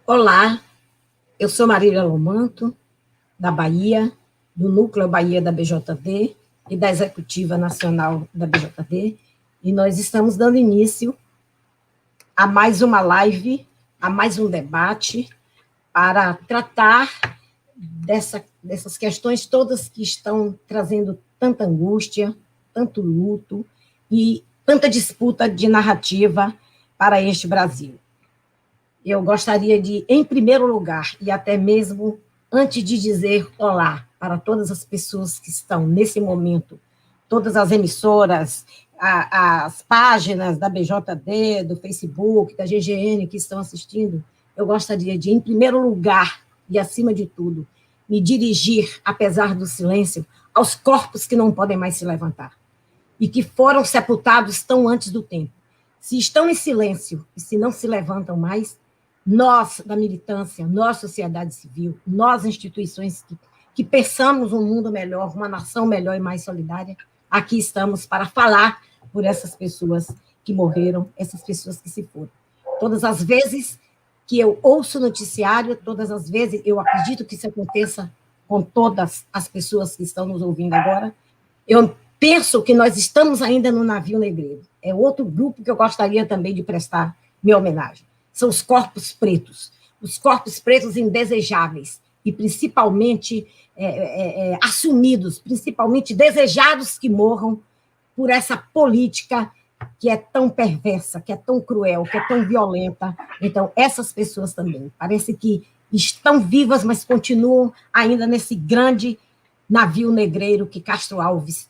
Olá, eu sou Marília Lomanto, da Bahia, do Núcleo Bahia da BJD e da Executiva Nacional da BJD, e nós estamos dando início a mais uma live, a mais um debate para tratar dessas questões todas que estão trazendo tanta angústia, tanto luto e tanta disputa de narrativa para este Brasil. Eu gostaria de, em primeiro lugar, e até mesmo antes de dizer olá para todas as pessoas que estão nesse momento, todas as emissoras, as páginas da BJD, do Facebook, da GGN que estão assistindo, eu gostaria de, em primeiro lugar, e acima de tudo, me dirigir, apesar do silêncio, aos corpos que não podem mais se levantar e que foram sepultados tão antes do tempo. Se estão em silêncio e se não se levantam mais, nós, da militância, nós, sociedade civil, nós, instituições que pensamos um mundo melhor, uma nação melhor e mais solidária, aqui estamos para falar por essas pessoas que morreram, essas pessoas que se foram. Todas as vezes que eu ouço noticiário, todas as vezes, eu acredito que isso aconteça com todas as pessoas que estão nos ouvindo agora, eu penso que nós estamos ainda no navio negreiro. É outro grupo que eu gostaria também de prestar minha homenagem. São os corpos pretos indesejáveis, e principalmente assumidos, principalmente desejados que morram por essa política que é tão perversa, que é tão cruel, que é tão violenta. Então, essas pessoas também, parece que estão vivas, mas continuam ainda nesse grande navio negreiro que Castro Alves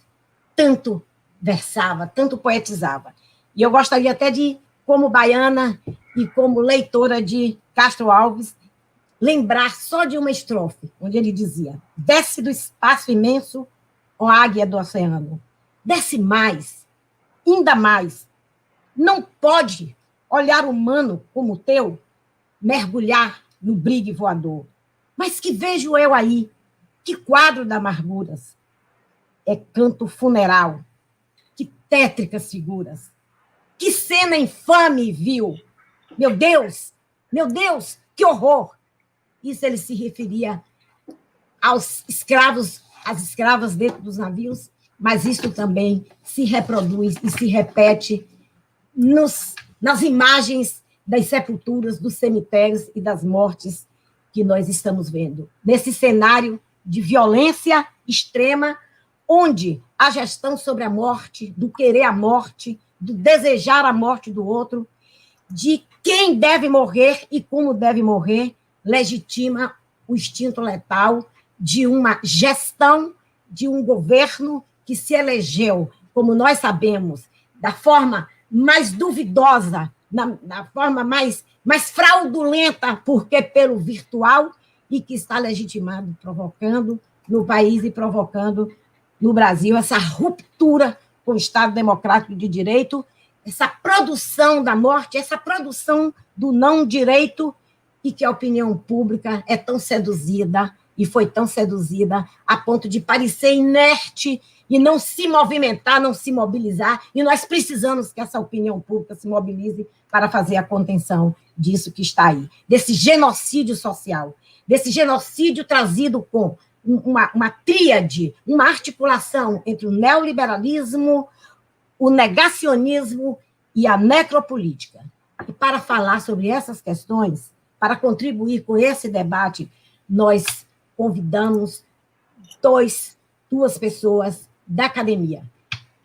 tanto versava, tanto poetizava. E eu gostaria até de, como baiana e como leitora de Castro Alves, lembrar só de uma estrofe, onde ele dizia: desce do espaço imenso, ó águia do oceano, desce mais, ainda mais, não pode olhar humano como o teu mergulhar no brigue voador. Mas que vejo eu aí, que quadro de amarguras, é canto funeral, que tétricas figuras, que cena infame viu, meu Deus, que horror. Isso ele se referia aos escravos, às escravas dentro dos navios, mas isso também se reproduz e se repete nas imagens das sepulturas, dos cemitérios e das mortes que nós estamos vendo. Nesse cenário de violência extrema, onde a gestão sobre a morte, do querer a morte, do desejar a morte do outro, de quem deve morrer e como deve morrer, legitima o instinto letal de uma gestão, de um governo que se elegeu, como nós sabemos, da forma mais duvidosa, na forma mais fraudulenta, porque pelo virtual, e que está legitimado, provocando no país e provocando no Brasil essa ruptura com o Estado Democrático de Direito, essa produção da morte, essa produção do não direito, e que a opinião pública é tão seduzida, e foi tão seduzida, a ponto de parecer inerte e não se movimentar, não se mobilizar, e nós precisamos que essa opinião pública se mobilize para fazer a contenção disso que está aí, desse genocídio social, desse genocídio trazido com uma tríade, uma articulação entre o neoliberalismo, o negacionismo e a necropolítica. E para falar sobre essas questões, para contribuir com esse debate, nós convidamos duas pessoas da academia.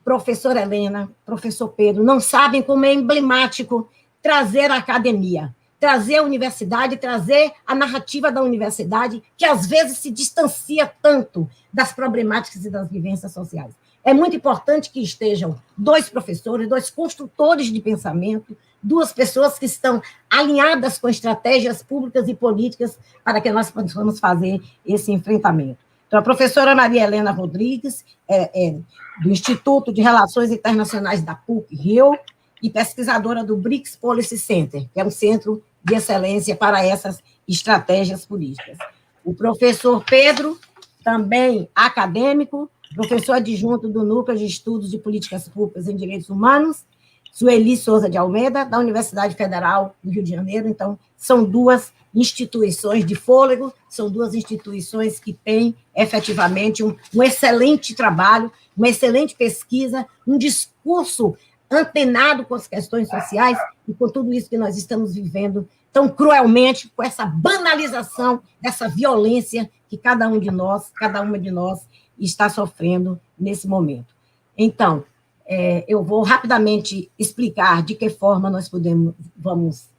Professora Helena, professor Pedro, não sabem como é emblemático trazer a academia, trazer a universidade, trazer a narrativa da universidade, que às vezes se distancia tanto das problemáticas e das vivências sociais. É muito importante que estejam dois professores, dois construtores de pensamento, duas pessoas que estão alinhadas com estratégias públicas e políticas para que nós possamos fazer esse enfrentamento. Então, a professora Maria Helena Rodrigues, do Instituto de Relações Internacionais da PUC-Rio, e pesquisadora do BRICS Policy Center, que é um centro de excelência para essas estratégias políticas. O professor Pedro, também acadêmico, professor adjunto do Núcleo de Estudos de Políticas Públicas em Direitos Humanos, Sueli Souza de Almeida, da Universidade Federal do Rio de Janeiro. Então, são duas instituições de fôlego, são duas instituições que têm, efetivamente, um excelente trabalho, uma excelente pesquisa, um discurso antenado com as questões sociais e com tudo isso que nós estamos vivendo tão cruelmente, com essa banalização dessa violência que cada uma de nós está sofrendo nesse momento. Então, eu vou rapidamente explicar de que forma nós vamos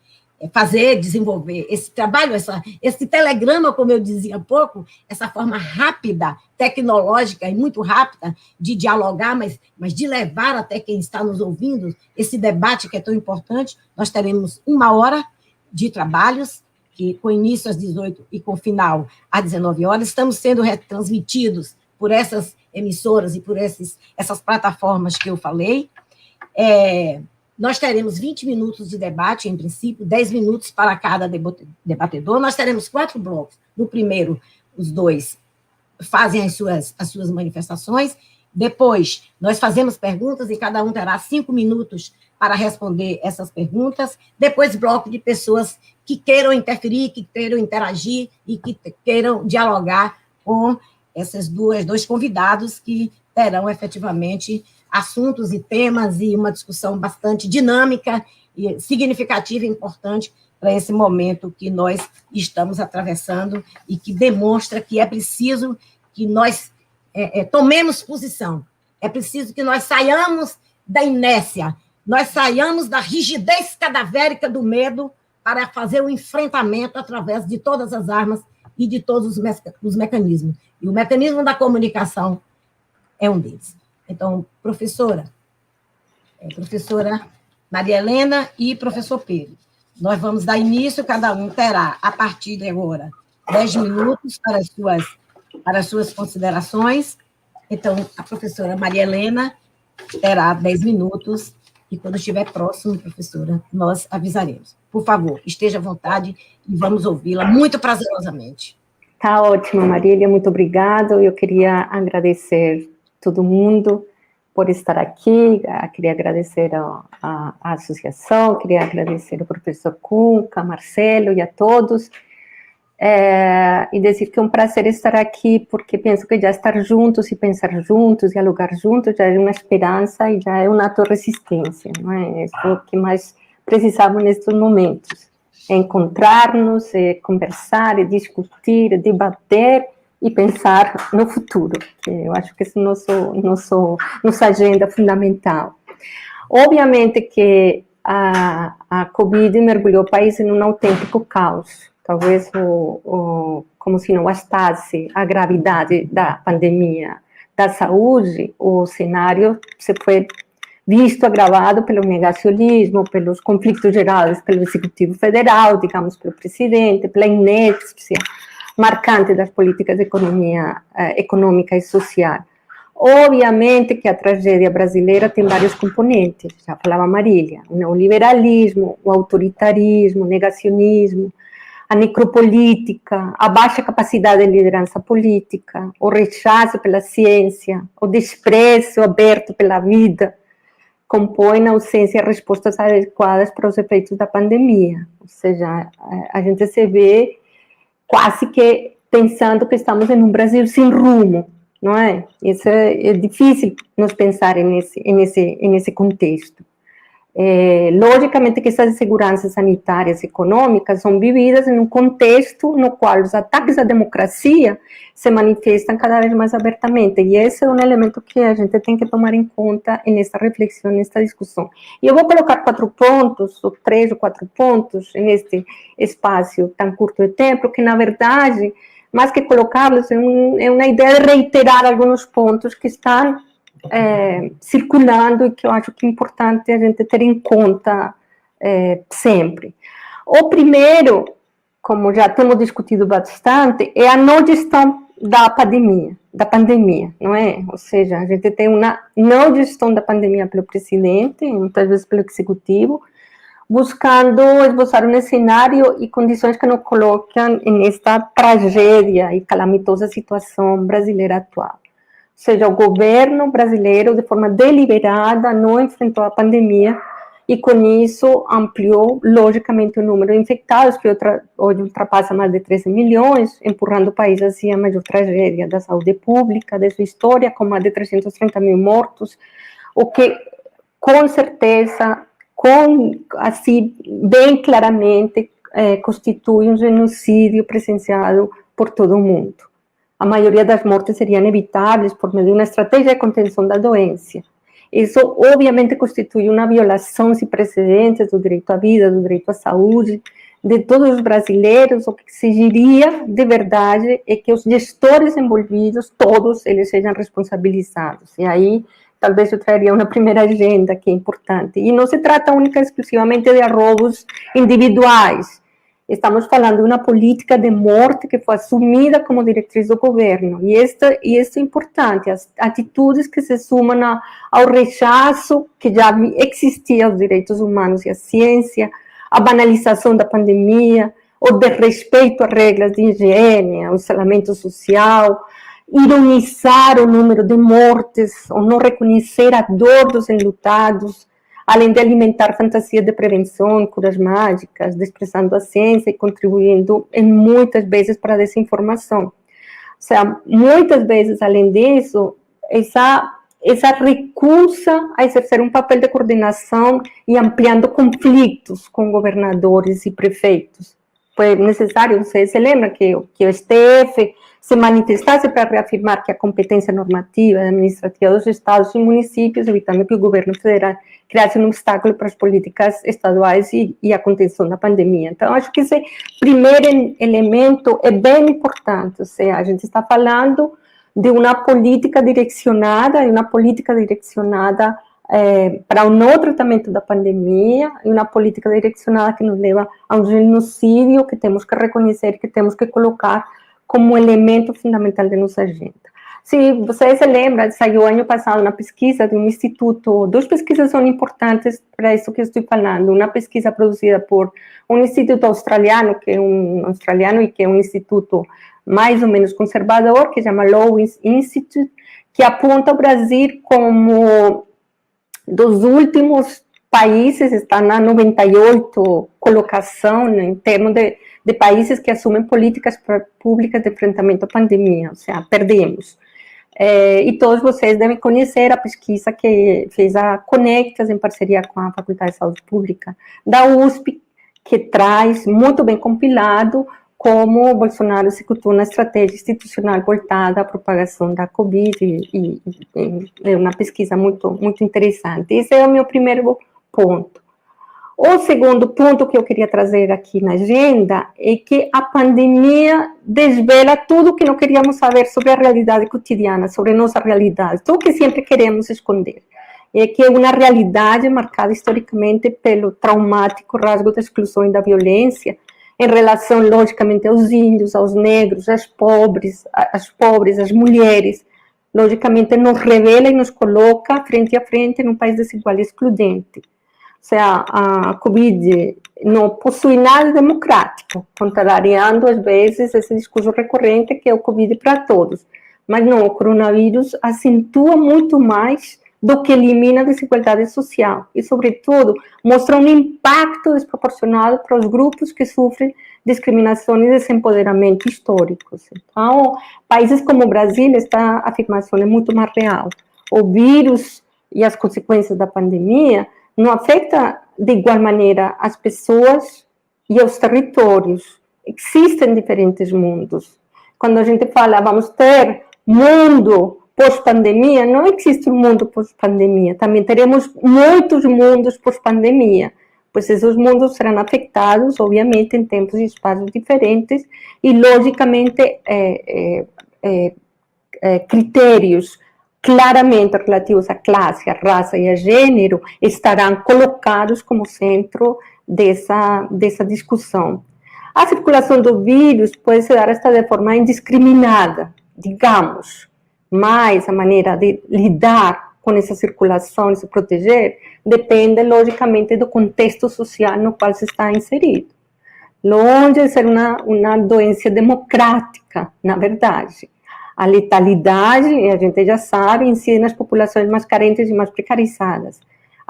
desenvolver esse trabalho, esse telegrama, como eu dizia há pouco, essa forma rápida, tecnológica e muito rápida de dialogar, mas de levar até quem está nos ouvindo esse debate que é tão importante. Nós teremos 1 hora de trabalhos, que com início às 18 e com final às 19 horas, estamos sendo retransmitidos por essas emissoras e por essas plataformas que eu falei. Nós teremos 20 minutos de debate, em princípio, 10 minutos para cada debatedor. Nós teremos 4 blocos. No primeiro, os 2 fazem as suas manifestações. Depois, nós fazemos perguntas e cada um terá 5 minutos para responder essas perguntas. Depois, bloco de pessoas que queiram interferir, que queiram interagir e que queiram dialogar com esses dois convidados que terão, efetivamente, assuntos e temas e uma discussão bastante dinâmica e significativa e importante para esse momento que nós estamos atravessando e que demonstra que é preciso que nós tomemos posição, é preciso que nós saiamos da inércia, nós saiamos da rigidez cadavérica do medo para fazer o enfrentamento através de todas as armas e de todos os mecanismos. E o mecanismo da comunicação é um deles. Então, professora Maria Helena e professor Pedro, nós vamos dar início, cada um terá, a partir de agora, 10 minutos para as suas considerações. Então, a professora Maria Helena terá 10 minutos, e quando estiver próximo, professora, nós avisaremos. Por favor, esteja à vontade e vamos ouvi-la muito prazerosamente. Tá ótimo, Marília, muito obrigada. Eu queria agradecer todo mundo por estar aqui, queria agradecer a associação, queria agradecer ao professor Cunca, Marcelo e a todos, e dizer que é um prazer estar aqui, porque penso que já estar juntos e pensar juntos, dialogar juntos, já é uma esperança e já é um ato de resistência, não é? É o que mais precisamos nestes momentos, é encontrar-nos, é conversar, é discutir, é debater, e pensar no futuro, que eu acho que esse é nossa agenda fundamental. Obviamente que a Covid mergulhou o país em um autêntico caos, talvez como se não bastasse a gravidade da pandemia da saúde, o cenário se foi visto agravado pelo negacionismo, pelos conflitos gerados pelo Executivo Federal, digamos, pelo presidente, pela inércia marcante das políticas de economia econômica e social. Obviamente que a tragédia brasileira tem vários componentes, já falava Marília, o neoliberalismo, o autoritarismo, o negacionismo, a necropolítica, a baixa capacidade de liderança política, o rechaço pela ciência, o desprezo aberto pela vida, compõem a ausência de respostas adequadas para os efeitos da pandemia. Ou seja, a gente se vê quase que pensando que estamos em um Brasil sem rumo, não é? Isso é difícil nos pensar nesse contexto. Logicamente que essas inseguranças sanitárias e econômicas são vividas em um contexto no qual os ataques à democracia se manifestam cada vez mais abertamente, e esse é um elemento que a gente tem que tomar em conta nessa reflexão, nessa discussão. E eu vou colocar 4 pontos, ou 3 ou 4 pontos, neste espaço tão curto de tempo, que na verdade, mais que colocá-los, é uma ideia de reiterar alguns pontos que estão circulando e que eu acho que é importante a gente ter em conta sempre. O primeiro, como já temos discutido bastante, é a não gestão da pandemia, não é? Ou seja, a gente tem uma não gestão da pandemia pelo presidente, muitas vezes pelo executivo, buscando esboçar um cenário e condições que nos colocam nesta tragédia e calamitosa situação brasileira atual. Ou seja, o governo brasileiro, de forma deliberada, não enfrentou a pandemia e com isso ampliou, logicamente, o número de infectados, que hoje ultrapassa mais de 13 milhões, empurrando o país assim a maior tragédia da saúde pública de sua história, com mais de 330 mil mortos, o que, com certeza, assim, bem claramente, constitui um genocídio presenciado por todo o mundo. A maioria das mortes seriam evitáveis por meio de uma estratégia de contenção da doença. Isso, obviamente, constitui uma violação sem precedentes do direito à vida, do direito à saúde, de todos os brasileiros. O que exigiria, de verdade, é que os gestores envolvidos, todos eles sejam responsabilizados. E aí, talvez eu traria uma primeira agenda que é importante. E não se trata única e exclusivamente de roubos individuais. Estamos falando de uma política de morte que foi assumida como diretriz do governo. E isso é importante, as atitudes que se sumam ao rechaço que já existia aos direitos humanos e à ciência, a banalização da pandemia, o desrespeito às regras de higiene, ao isolamento social, ironizar o número de mortes, ou não reconhecer a dor dos enlutados, além de alimentar fantasias de prevenção, curas mágicas, desprezando a ciência e contribuindo muitas vezes para a desinformação. Ou seja, muitas vezes, além disso, essa recusa a exercer um papel de coordenação e ampliando conflitos com governadores e prefeitos. Foi necessário, você se lembra que o STF se manifestasse para reafirmar que a competência normativa e administrativa dos estados e municípios, evitando que o governo federal criasse um obstáculo para as políticas estaduais e a contenção da pandemia. Então, acho que esse primeiro elemento é bem importante, ou seja, a gente está falando de uma política direcionada, para o não tratamento da pandemia, e uma política direcionada que nos leva a um genocídio que temos que reconhecer, que temos que colocar como elemento fundamental de nossa agenda. Se você se lembra, saiu ano passado uma pesquisa de um instituto, duas pesquisas são importantes para isso que eu estou falando, uma pesquisa produzida por um instituto australiano, que é um instituto mais ou menos conservador, que se chama Low Institute, que aponta o Brasil como dos últimos países, está na 98 colocação, né, em termos de países que assumem políticas públicas de enfrentamento à pandemia, ou seja, perdemos. E todos vocês devem conhecer a pesquisa que fez a Conectas, em parceria com a Faculdade de Saúde Pública da USP, que traz, muito bem compilado, como o Bolsonaro executou uma estratégia institucional voltada à propagação da Covid, e é uma pesquisa muito, muito interessante. Esse é o meu primeiro ponto. O segundo ponto que eu queria trazer aqui na agenda é que a pandemia desvela tudo o que não queríamos saber sobre a realidade cotidiana, sobre nossa realidade, tudo que sempre queremos esconder. É que é uma realidade marcada historicamente pelo traumático rasgo da exclusão e da violência, em relação, logicamente, aos índios, aos negros, às pobres, às mulheres. Logicamente, nos revela e nos coloca frente a frente num país desigual e excludente. Ou seja, a Covid não possui nada democrático, contrariando, às vezes, esse discurso recorrente que é o Covid para todos. Mas não, o coronavírus acentua muito mais do que elimina a desigualdade social e, sobretudo, mostra um impacto desproporcionado para os grupos que sofrem discriminação e desempoderamento históricos. Então, países como o Brasil, esta afirmação é muito mais real. O vírus e as consequências da pandemia não afetam de igual maneira as pessoas e os territórios. Existem diferentes mundos. Quando a gente fala, vamos ter mundo pós-pandemia, não existe um mundo pós-pandemia. Também teremos muitos mundos pós-pandemia, pois esses mundos serão afetados, obviamente, em tempos e espaços diferentes, e, logicamente, critérios claramente relativos à classe, à raça e a gênero estarão colocados como centro dessa discussão. A circulação do vírus pode se dar esta de forma indiscriminada, digamos, mas a maneira de lidar com essa circulação e se proteger depende, logicamente, do contexto social no qual se está inserido. Longe de ser uma doença democrática, na verdade. A letalidade, a gente já sabe, incide nas populações mais carentes e mais precarizadas.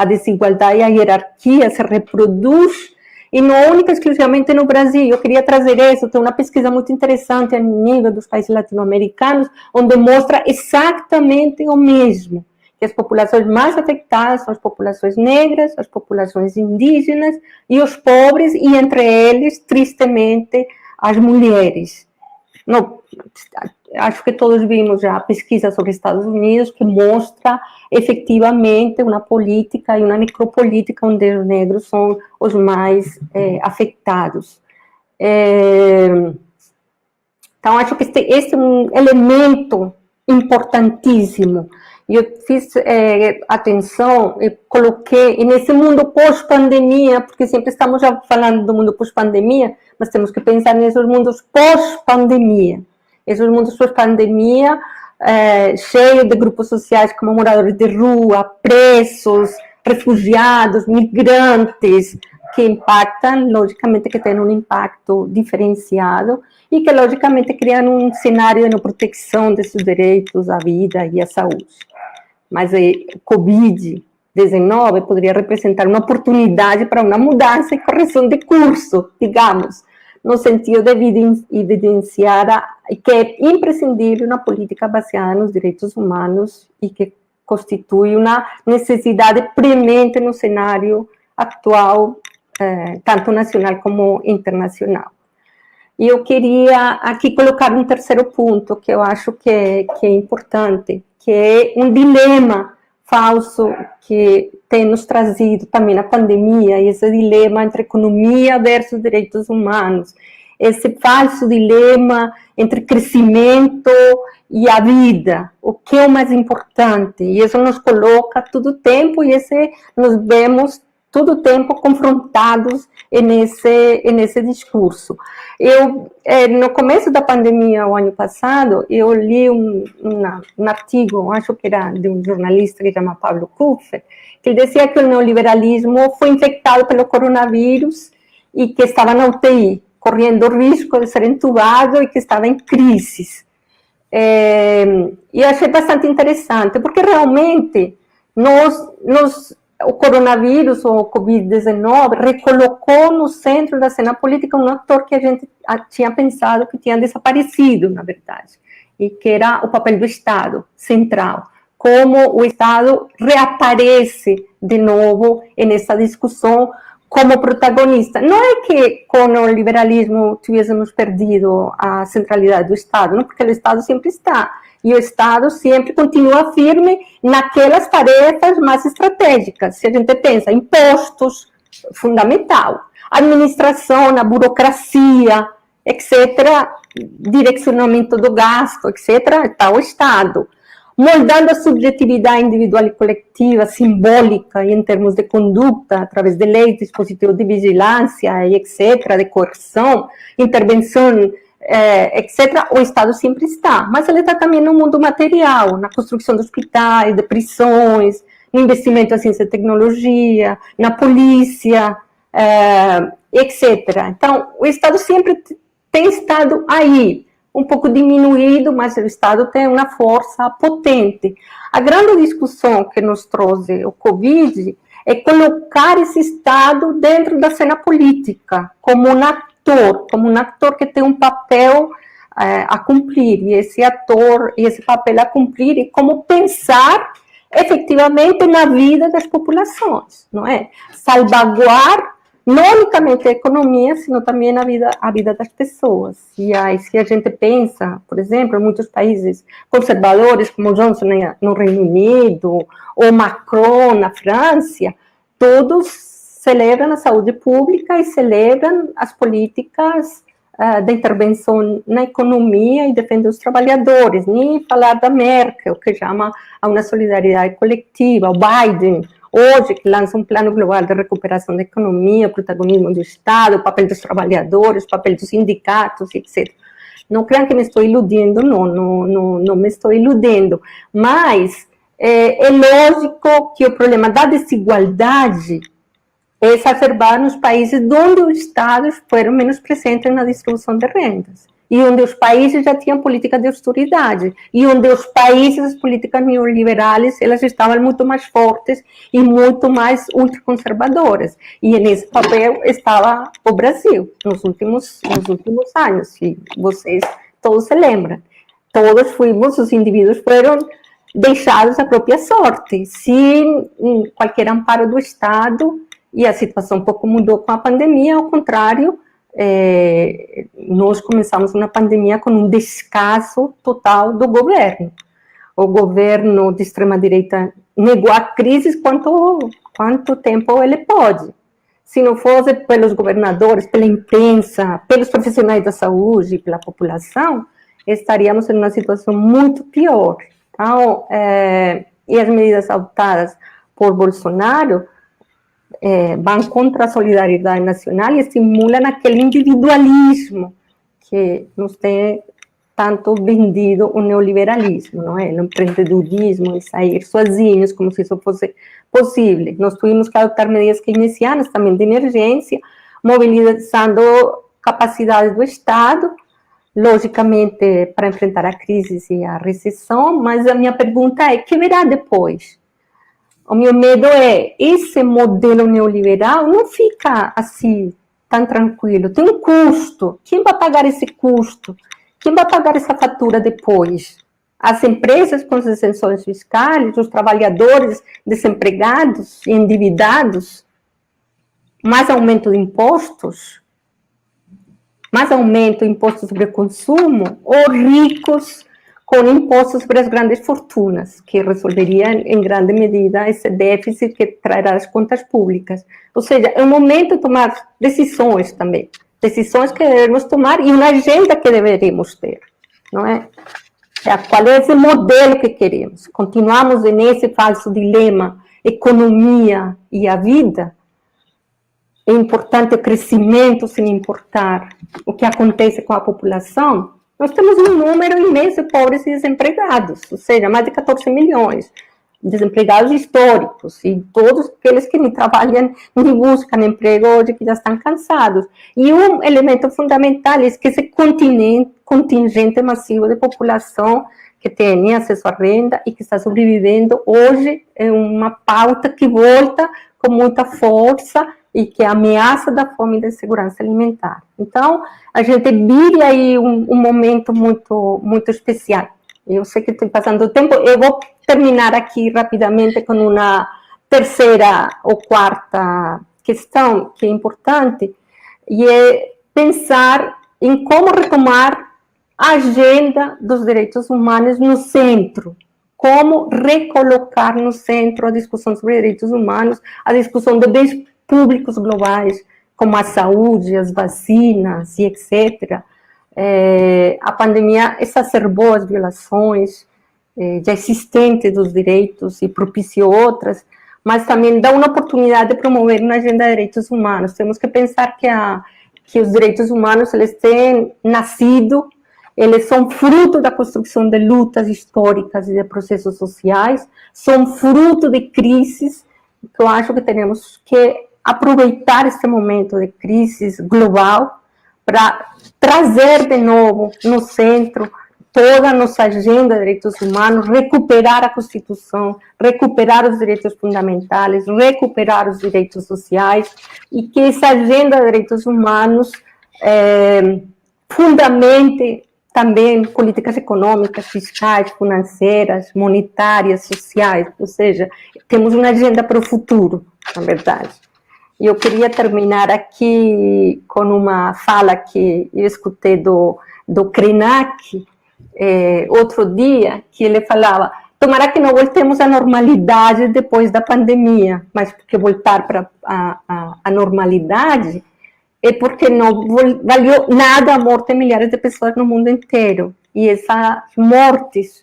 a desigualdade e a hierarquia se reproduz, e não única exclusivamente no Brasil. Eu queria trazer isso, tem uma pesquisa muito interessante a nível dos países latino-americanos, onde mostra exatamente o mesmo, que as populações mais afetadas são as populações negras, as populações indígenas e os pobres, e entre eles, tristemente, as mulheres. Não, acho que todos vimos já a pesquisa sobre Estados Unidos, que mostra efetivamente uma política e uma necropolítica onde os negros são os mais afetados. Então, acho que este é um elemento importantíssimo. Eu fiz atenção e coloquei, e nesse mundo pós-pandemia, porque sempre estamos já falando do mundo pós-pandemia, mas temos que pensar nesses mundos pós-pandemia. Esses mundos pós-pandemia, cheios de grupos sociais como moradores de rua, presos, refugiados, migrantes, que impactam, logicamente que tem um impacto diferenciado e que, logicamente, criam um cenário de não proteção desses direitos à vida e à saúde. Mas o Covid-19 poderia representar uma oportunidade para uma mudança e correção de curso, digamos, no sentido de evidenciar que é imprescindível uma política baseada nos direitos humanos e que constitui uma necessidade premente no cenário atual, tanto nacional como internacional. E eu queria aqui colocar um terceiro ponto que eu acho que é importante, que é um dilema falso que tem nos trazido também a pandemia, e esse dilema entre economia versus direitos humanos, esse falso dilema entre crescimento e a vida, o que é o mais importante, e isso nos coloca todo o tempo, e nos vemos todo o tempo confrontados nesse discurso. Eu, no começo da pandemia, o ano passado, eu li um artigo, acho que era de um jornalista que se chama Pablo Kupfer, que ele dizia que o neoliberalismo foi infectado pelo coronavírus e que estava na UTI, correndo o risco de ser entubado e que estava em crise. E achei bastante interessante, porque realmente o coronavírus, ou o Covid-19, recolocou no centro da cena política um ator que a gente tinha pensado que tinha desaparecido, na verdade, e que era o papel do Estado central. Como o Estado reaparece de novo nessa discussão como protagonista. Não é que com o liberalismo tivéssemos perdido a centralidade do Estado, não, porque o Estado sempre está. E o Estado sempre continua firme naquelas tarefas mais estratégicas. Se a gente pensa, impostos, fundamental. Administração, a burocracia, etc., direcionamento do gasto, etc., está o Estado. Moldando a subjetividade individual e coletiva, simbólica e em termos de conduta, através de leis, dispositivos de vigilância, e etc., de coerção, intervenção, etc., o Estado sempre está. Mas ele está também no mundo material, na construção de hospitais, de prisões, no investimento em ciência e tecnologia, na polícia, etc. Então, o Estado sempre tem estado aí, um pouco diminuído, mas o Estado tem uma força potente. A grande discussão que nos trouxe o Covid é colocar esse Estado dentro da cena política, como um ator que tem um papel a cumprir, e esse ator e esse papel a cumprir, e como pensar efetivamente na vida das populações, não é? Salvaguardar não unicamente a economia, sino também a vida das pessoas. E aí, se a gente pensa, por exemplo, em muitos países conservadores, como Johnson no Reino Unido, ou Macron na França, todos celebram a saúde pública e celebram as políticas de intervenção na economia e defendem os trabalhadores. Nem falar da Merkel, que chama a uma solidariedade coletiva, o Biden, hoje, que lança um plano global de recuperação da economia, protagonismo do Estado, o papel dos trabalhadores, o papel dos sindicatos, etc. Não creio que me estou iludindo, não me estou iludindo, mas é lógico que o problema da desigualdade é exacerbado nos países onde os Estados foram menos presentes na distribuição de rendas. e onde os países já tinham política de austeridade, e onde os países, as políticas neoliberais, elas estavam muito mais fortes e muito mais ultraconservadoras. E nesse papel estava o Brasil, nos últimos anos, e vocês todos se lembram. Todos fomos, os indivíduos foram deixados à própria sorte, sem qualquer amparo do Estado, e a situação um pouco mudou com a pandemia, ao contrário, nós começamos uma pandemia com um descaso total do governo. O governo de extrema-direita negou a crise quanto tempo ele pode. Se não fosse pelos governadores, pela imprensa, pelos profissionais da saúde, pela população, estaríamos em uma situação muito pior. Então, e as medidas adotadas por Bolsonaro vão contra a solidariedade nacional e estimulam aquele individualismo que nos tem tanto vendido o neoliberalismo, não é? O empreendedorismo, e sair sozinhos, como se isso fosse possível. Nós tivemos que adotar medidas keynesianas também de emergência, mobilizando capacidades do Estado, logicamente, para enfrentar a crise e a recessão, mas a minha pergunta é, o que virá depois? O meu medo é, esse modelo neoliberal não fica assim, tão tranquilo, tem um custo. Quem vai pagar esse custo? Quem vai pagar essa fatura depois? As empresas com as isenções fiscais, os trabalhadores desempregados, endividados, mais aumento de impostos, mais aumento de impostos sobre o consumo, ou ricos com impostos sobre as grandes fortunas, que resolveria em grande medida esse déficit que trará as contas públicas. Ou seja, é o momento de tomar decisões também, decisões que devemos tomar e uma agenda que deveríamos ter, não é? Qual é esse modelo que queremos? Continuamos nesse falso dilema, economia e a vida? É importante o crescimento sem importar o que acontece com a população? Nós temos um número imenso de pobres e desempregados, ou seja, mais de 14 milhões de desempregados históricos, e todos aqueles que nem trabalham nem buscam emprego hoje, que já estão cansados. E um elemento fundamental é que esse contingente massivo de população que tem acesso à renda e que está sobrevivendo hoje é uma pauta que volta com muita força e que é a ameaça da fome e da insegurança alimentar. Então, a gente vive aí um momento muito, muito especial. Eu sei que estou passando o tempo, eu vou terminar aqui rapidamente com uma terceira ou quarta questão que é importante, e é pensar em como retomar a agenda dos direitos humanos no centro, como recolocar no centro a discussão sobre direitos humanos, a discussão de bens públicos globais, como a saúde, as vacinas e etc. A pandemia exacerbou as violações já existentes dos direitos e propiciou outras, mas também dá uma oportunidade de promover uma agenda de direitos humanos. Temos que pensar que os direitos humanos, eles têm nascido, eles são fruto da construção de lutas históricas e de processos sociais, são fruto de crises, que eu acho que temos que aproveitar este momento de crise global para trazer de novo no centro toda a nossa agenda de direitos humanos, recuperar a Constituição, recuperar os direitos fundamentais, recuperar os direitos sociais, e que essa agenda de direitos humanos fundamente também políticas econômicas, fiscais, financeiras, monetárias, sociais, ou seja, temos uma agenda para o futuro, na verdade. E eu queria terminar aqui com uma fala que eu escutei do Krenak outro dia, que ele falava: tomara que não voltemos à normalidade depois da pandemia, mas porque voltar para a normalidade é porque não valeu nada a morte de milhares de pessoas no mundo inteiro. E essas mortes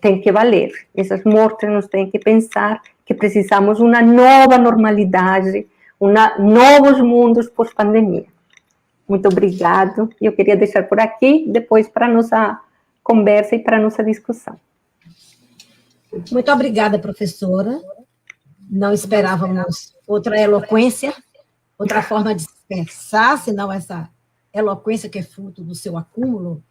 têm que valer. Essas mortes nos têm que pensar que precisamos uma nova normalidade, novos mundos pós-pandemia. Muito obrigado. Eu queria deixar por aqui, depois para a nossa conversa e para a nossa discussão. Muito obrigada, professora. Não esperávamos outra eloquência, outra forma de se expressar, senão essa eloquência que é fruto do seu acúmulo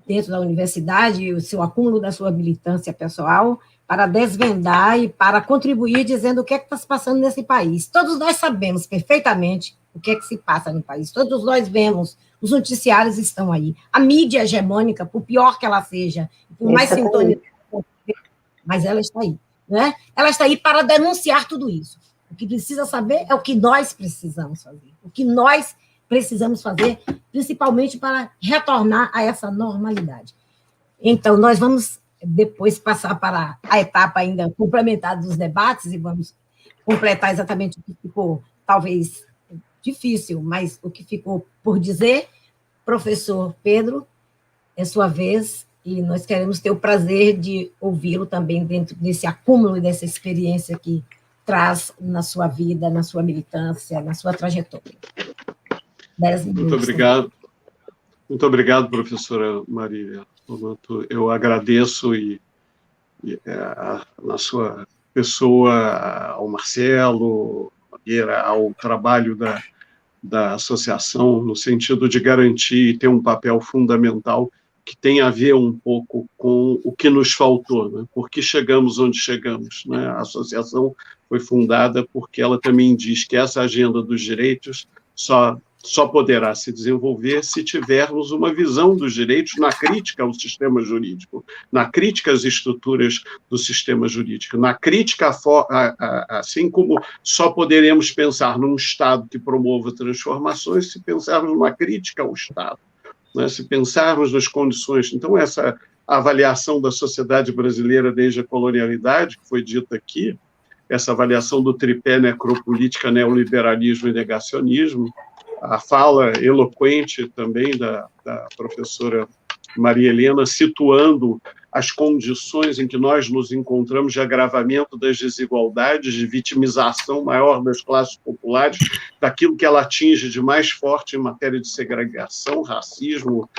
dentro da universidade, o seu acúmulo da sua militância pessoal, para desvendar e para contribuir dizendo o que é que está se passando nesse país. Todos nós sabemos perfeitamente o que é que se passa no país, todos nós vemos, os noticiários estão aí. A mídia hegemônica, por pior que ela seja, por mais sintonizada, mas ela está aí. Né? Ela está aí para denunciar tudo isso. O que precisa saber é o que nós precisamos fazer. O que nós precisamos fazer, principalmente para retornar a essa normalidade. Então, nós vamos depois passar para a etapa ainda complementar dos debates e vamos completar exatamente o que ficou, talvez, difícil, mas o que ficou por dizer. Professor Pedro, é sua vez, e nós queremos ter o prazer de ouvi-lo também dentro desse acúmulo e dessa experiência que traz na sua vida, na sua militância, na sua trajetória. 10 minutos. Muito obrigado, professora Marília. Eu agradeço na sua pessoa ao Marcelo, ao trabalho da associação, no sentido de garantir e ter um papel fundamental que tem a ver um pouco com o que nos faltou, né? Por que chegamos onde chegamos, né? A associação foi fundada porque ela também diz que essa agenda dos direitos só poderá se desenvolver se tivermos uma visão dos direitos na crítica ao sistema jurídico, na crítica às estruturas do sistema jurídico, na crítica, assim como só poderemos pensar num Estado que promova transformações se pensarmos numa crítica ao Estado, né? Se pensarmos nas condições. Então, essa avaliação da sociedade brasileira desde a colonialidade, que foi dita aqui, essa avaliação do tripé necropolítica, neoliberalismo e negacionismo, a fala eloquente também da professora Maria Helena, situando as condições em que nós nos encontramos de agravamento das desigualdades, de vitimização maior das classes populares, daquilo que ela atinge de mais forte em matéria de segregação, racismo,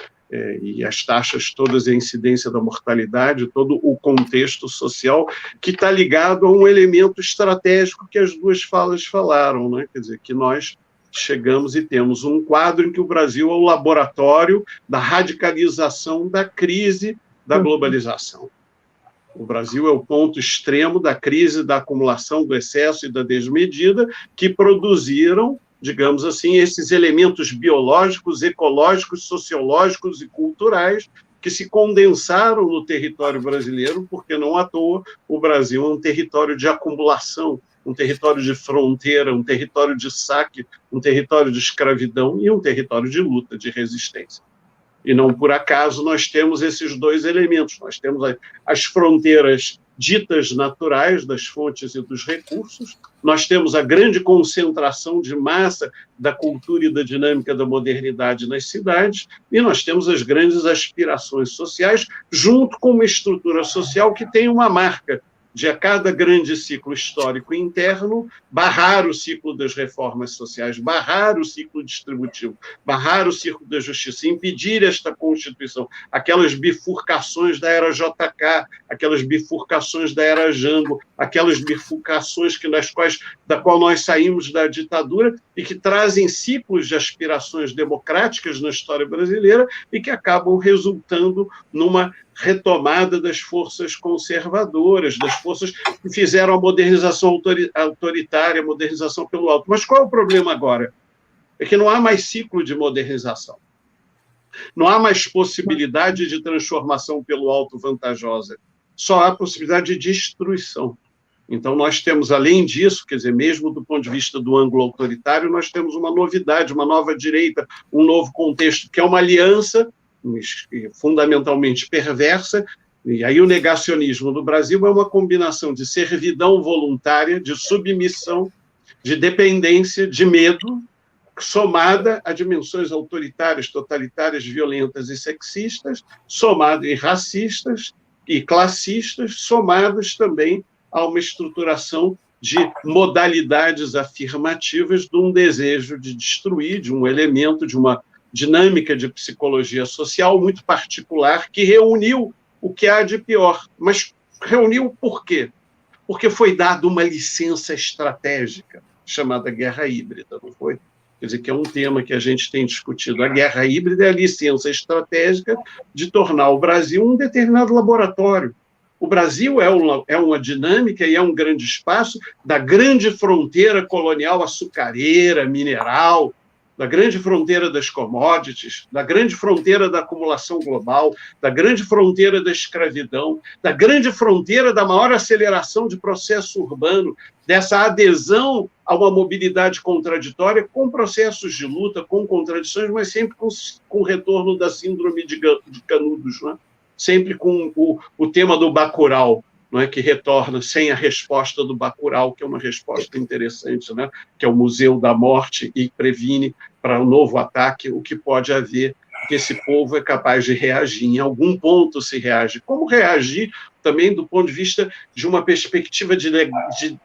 e as taxas todas, a incidência da mortalidade, todo o contexto social que está ligado a um elemento estratégico que as duas falas falaram, né? Quer dizer, que nós chegamos e temos um quadro em que o Brasil é o laboratório da radicalização da crise da globalização. O Brasil é o ponto extremo da crise da acumulação do excesso e da desmedida que produziram, digamos assim, esses elementos biológicos, ecológicos, sociológicos e culturais que se condensaram no território brasileiro, porque não à toa o Brasil é um território de acumulação, um território de fronteira, um território de saque, um território de escravidão e um território de luta, de resistência. E não por acaso nós temos esses dois elementos. Nós temos as fronteiras ditas naturais das fontes e dos recursos, nós temos a grande concentração de massa da cultura e da dinâmica da modernidade nas cidades, e nós temos as grandes aspirações sociais, junto com uma estrutura social que tem uma marca de a cada grande ciclo histórico interno, barrar o ciclo das reformas sociais, barrar o ciclo distributivo, barrar o ciclo da justiça, impedir esta Constituição, aquelas bifurcações da era JK, aquelas bifurcações da era Jango, aquelas bifurcações da qual nós saímos da ditadura e que trazem ciclos de aspirações democráticas na história brasileira e que acabam resultando numa retomada das forças conservadoras, das forças que fizeram a modernização autoritária, a modernização pelo alto. Mas qual é o problema agora? É que não há mais ciclo de modernização. Não há mais possibilidade de transformação pelo alto vantajosa. Só há possibilidade de destruição. Então, nós temos, além disso, quer dizer, mesmo do ponto de vista do ângulo autoritário, nós temos uma novidade, uma nova direita, um novo contexto, que é uma aliança fundamentalmente perversa, e aí o negacionismo no Brasil é uma combinação de servidão voluntária, de submissão, de dependência, de medo, somada a dimensões autoritárias, totalitárias, violentas e sexistas, somado e racistas e classistas, somadas também a uma estruturação de modalidades afirmativas de um desejo de destruir, de um elemento, de uma dinâmica de psicologia social muito particular, que reuniu o que há de pior. Mas reuniu por quê? Porque foi dada uma licença estratégica, chamada guerra híbrida, não foi? quer dizer, que é um tema que a gente tem discutido. A guerra híbrida é a licença estratégica de tornar o Brasil um determinado laboratório. O Brasil é uma dinâmica e é um grande espaço da grande fronteira colonial açucareira, mineral, da grande fronteira das commodities, da grande fronteira da acumulação global, da grande fronteira da escravidão, da grande fronteira da maior aceleração de processo urbano, dessa adesão a uma mobilidade contraditória com processos de luta, com contradições, mas sempre com o retorno da síndrome de Canudos, né? Sempre com o tema do Bacurau, não é, que retorna sem a resposta do Bacurau, que é uma resposta interessante, né, que é o Museu da Morte e previne para um novo ataque o que pode haver, que esse povo é capaz de reagir. Em algum ponto se reage. Como reagir também do ponto de vista de uma perspectiva de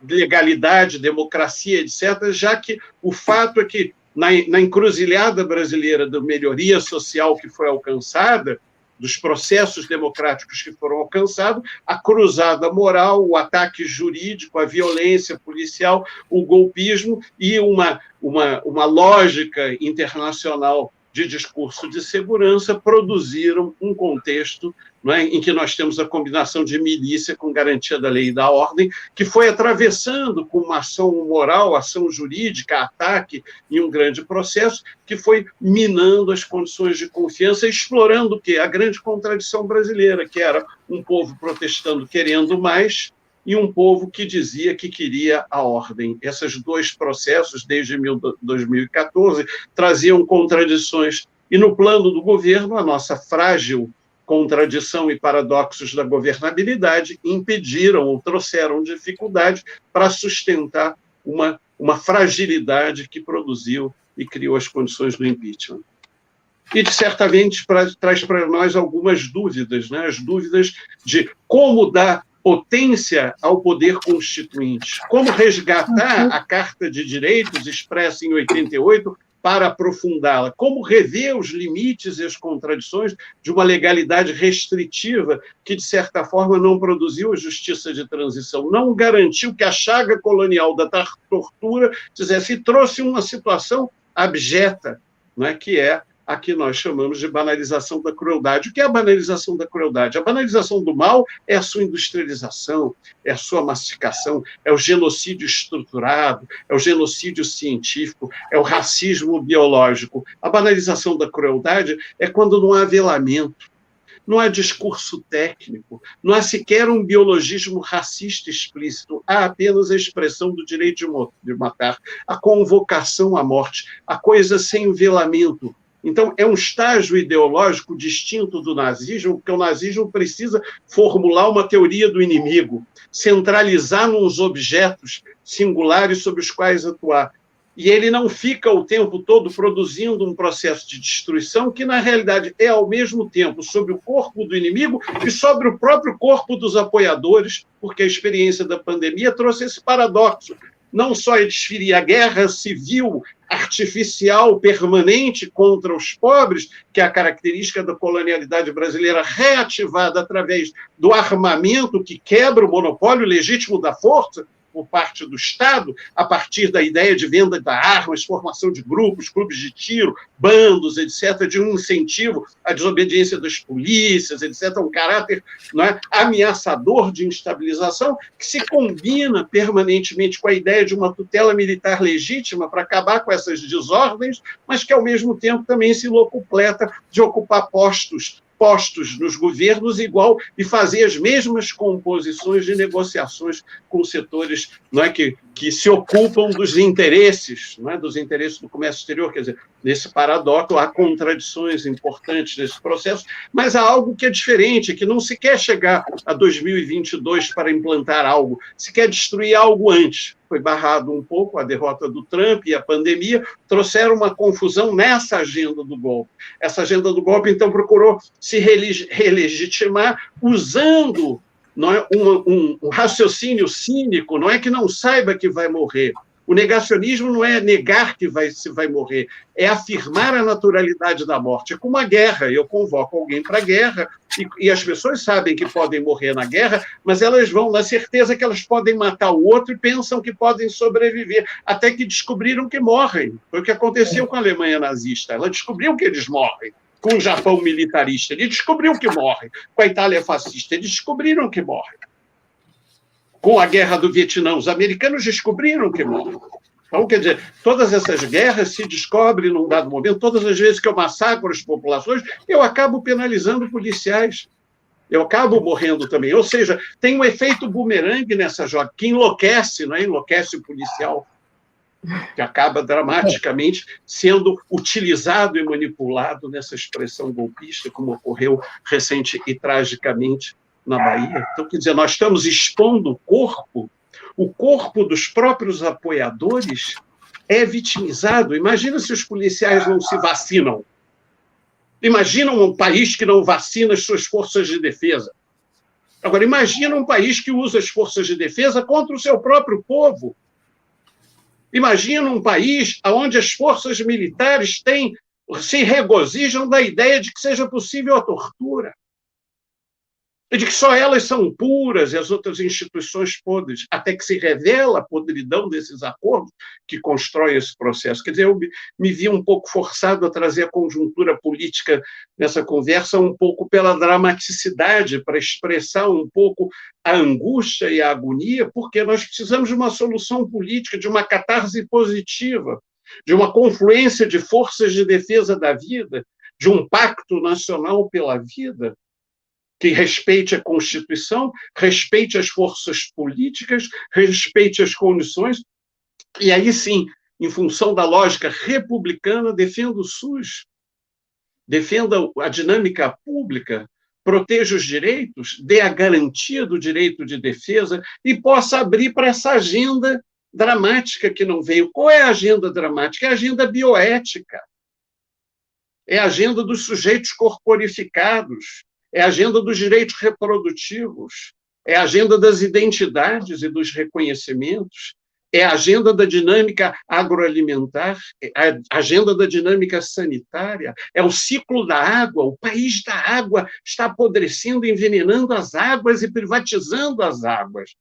legalidade, democracia, etc., já que o fato é que na encruzilhada brasileira da melhoria social que foi alcançada, dos processos democráticos que foram alcançados, a cruzada moral, o ataque jurídico, a violência policial, o golpismo e uma lógica internacional de discurso de segurança produziram um contexto, não é, em que nós temos a combinação de milícia com garantia da lei e da ordem, que foi atravessando com uma ação moral, ação jurídica, ataque em um grande processo, que foi minando as condições de confiança, explorando o quê? A grande contradição brasileira, que era um povo protestando querendo mais e um povo que dizia que queria a ordem. Esses dois processos, desde 2014, traziam contradições. E no plano do governo, a nossa frágil contradição e paradoxos da governabilidade impediram ou trouxeram dificuldade para sustentar uma fragilidade que produziu e criou as condições do impeachment. E, certamente, traz para nós algumas dúvidas, né? As dúvidas de como dar potência ao poder constituinte, como resgatar a Carta de Direitos expressa em 88 para aprofundá-la, como rever os limites e as contradições de uma legalidade restritiva que, de certa forma, não produziu a justiça de transição, não garantiu que a chaga colonial da tortura e trouxe uma situação abjeta, não é, que é a que nós chamamos de banalização da crueldade. O que é a banalização da crueldade? A banalização do mal é a sua industrialização, é a sua massificação, é o genocídio estruturado, é o genocídio científico, é o racismo biológico. A banalização da crueldade é quando não há velamento, não há discurso técnico, não há sequer um biologismo racista explícito, há apenas a expressão do direito de matar, a convocação à morte, a coisa sem velamento. Então, é um estágio ideológico distinto do nazismo, porque o nazismo precisa formular uma teoria do inimigo, centralizar nos objetos singulares sobre os quais atuar. E ele não fica o tempo todo produzindo um processo de destruição que, na realidade, é, ao mesmo tempo, sobre o corpo do inimigo e sobre o próprio corpo dos apoiadores, porque a experiência da pandemia trouxe esse paradoxo. Não só eles feriam a guerra civil artificial permanente contra os pobres, que é a característica da colonialidade brasileira reativada através do armamento que quebra o monopólio legítimo da força por parte do Estado, a partir da ideia de venda de armas, formação de grupos, clubes de tiro, bandos, etc., de um incentivo à desobediência das polícias, etc., um caráter, não é, ameaçador de instabilização, que se combina permanentemente com a ideia de uma tutela militar legítima para acabar com essas desordens, mas que, ao mesmo tempo, também se locupleta de ocupar postos nos governos igual e fazer as mesmas composições de negociações com setores, não é, que se ocupam dos interesses, não é, dos interesses do comércio exterior. Quer dizer, nesse paradoxo há contradições importantes nesse processo, mas há algo que é diferente, que não se quer chegar a 2022 para implantar algo, se quer destruir algo antes. Foi barrado um pouco, a derrota do Trump e a pandemia trouxeram uma confusão nessa agenda do golpe. Essa agenda do golpe, então, procurou se relegitimar usando, não é, um raciocínio cínico, não é que não saiba que vai morrer. O negacionismo não é negar que se vai morrer, é afirmar a naturalidade da morte. É como a guerra, eu convoco alguém para a guerra, e as pessoas sabem que podem morrer na guerra, mas elas vão na certeza que elas podem matar o outro e pensam que podem sobreviver, até que descobriram que morrem. Foi o que aconteceu com a Alemanha nazista. Ela descobriu que eles morrem. Com o Japão militarista, ele descobriu que morre. Com a Itália fascista, eles descobriram que morre. Com a guerra do Vietnã, os americanos descobriram que morre. Então, quer dizer, todas essas guerras se descobrem num dado momento. Todas as vezes que eu massacro as populações, eu acabo penalizando policiais. Eu acabo morrendo também. Ou seja, tem um efeito bumerangue nessa joga, que enlouquece, não é? Enlouquece o policial, que acaba dramaticamente sendo utilizado e manipulado nessa expressão golpista, como ocorreu recente e tragicamente na Bahia. Então, quer dizer, nós estamos expondo o corpo dos próprios apoiadores é vitimizado. Imagina se os policiais não se vacinam. Imagina um país que não vacina as suas forças de defesa. Agora, imagina um país que usa as forças de defesa contra o seu próprio povo. Imagina um país onde as forças militares se regozijam da ideia de que seja possível a tortura. E de que só elas são puras e as outras instituições podres, até que se revela a podridão desses acordos que constroem esse processo. Quer dizer, eu me vi um pouco forçado a trazer a conjuntura política nessa conversa, um pouco pela dramaticidade, para expressar um pouco a angústia e a agonia, porque nós precisamos de uma solução política, de uma catarse positiva, de uma confluência de forças de defesa da vida, de um pacto nacional pela vida, que respeite a Constituição, respeite as forças políticas, respeite as condições, e aí sim, em função da lógica republicana, defenda o SUS, defenda a dinâmica pública, proteja os direitos, dê a garantia do direito de defesa e possa abrir para essa agenda dramática que não veio. Qual é a agenda dramática? É a agenda bioética, é a agenda dos sujeitos corporificados, é a agenda dos direitos reprodutivos, é a agenda das identidades e dos reconhecimentos, é a agenda da dinâmica agroalimentar, é a agenda da dinâmica sanitária, é o ciclo da água. O país da água está apodrecendo, envenenando as águas e privatizando as águas.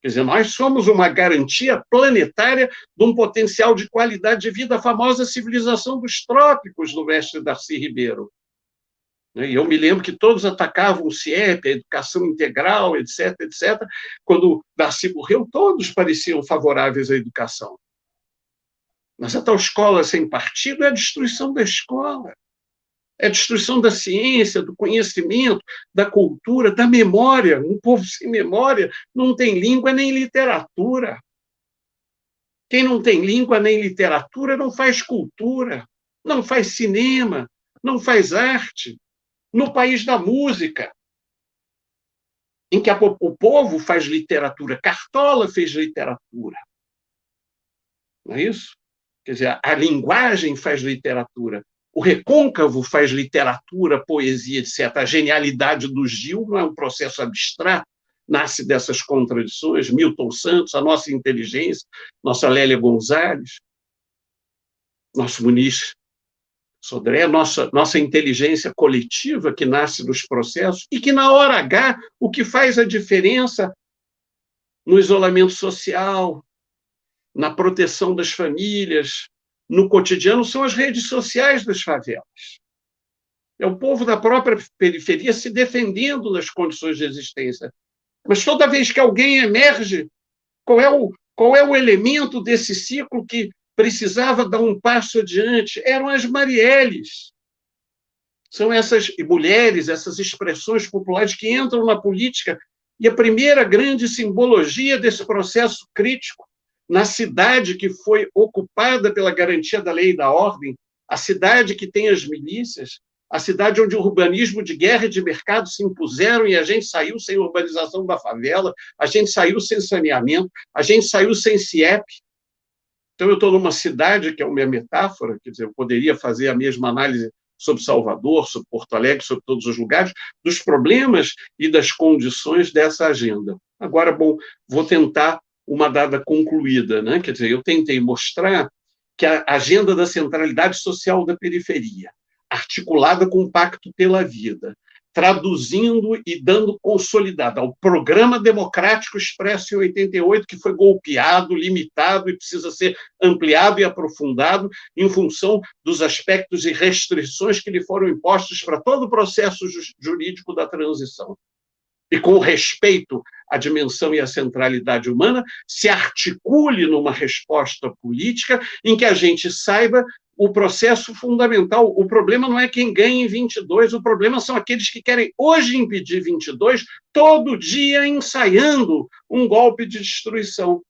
Quer dizer, nós somos uma garantia planetária de um potencial de qualidade de vida, a famosa civilização dos trópicos do mestre Darcy Ribeiro. E eu me lembro que todos atacavam o CIEP, a educação integral, etc., etc. Quando Darcy morreu, todos pareciam favoráveis à educação. Mas a tal escola sem partido é a destruição da escola, é a destruição da ciência, do conhecimento, da cultura, da memória. Um povo sem memória não tem língua nem literatura. Quem não tem língua nem literatura não faz cultura, não faz cinema, não faz arte. No país da música, em que o povo faz literatura, Cartola fez literatura. Não é isso? Quer dizer, a linguagem faz literatura, o Recôncavo faz literatura, poesia, etc. A genialidade do Gil não é um processo abstrato, nasce dessas contradições, Milton Santos, a nossa inteligência, nossa Lélia Gonzalez, nosso Muniz Sodré, nossa inteligência coletiva que nasce dos processos e que, na hora H, o que faz a diferença no isolamento social, na proteção das famílias, no cotidiano, são as redes sociais das favelas. É o povo da própria periferia se defendendo das condições de existência. Mas toda vez que alguém emerge, qual é o elemento desse ciclo que precisava dar um passo adiante? Eram as Marielles. São essas mulheres, essas expressões populares que entram na política. E a primeira grande simbologia desse processo crítico, na cidade que foi ocupada pela garantia da lei e da ordem, a cidade que tem as milícias, a cidade onde o urbanismo de guerra e de mercado se impuseram e a gente saiu sem urbanização da favela, a gente saiu sem saneamento, a gente saiu sem CIEP. Então, eu estou numa cidade, que é uma metáfora, quer dizer, eu poderia fazer a mesma análise sobre Salvador, sobre Porto Alegre, sobre todos os lugares, dos problemas e das condições dessa agenda. Agora, bom, vou tentar uma dada concluída, né? Quer dizer, eu tentei mostrar que a agenda da centralidade social da periferia, articulada com o Pacto pela Vida, traduzindo e dando consolidada ao programa democrático expresso em 88, que foi golpeado, limitado e precisa ser ampliado e aprofundado em função dos aspectos e restrições que lhe foram impostos para todo o processo jurídico da transição. E com respeito à dimensão e à centralidade humana, se articule numa resposta política em que a gente saiba o processo fundamental. O problema não é quem ganha em 22, o problema são aqueles que querem hoje impedir 22, todo dia ensaiando um golpe de destruição.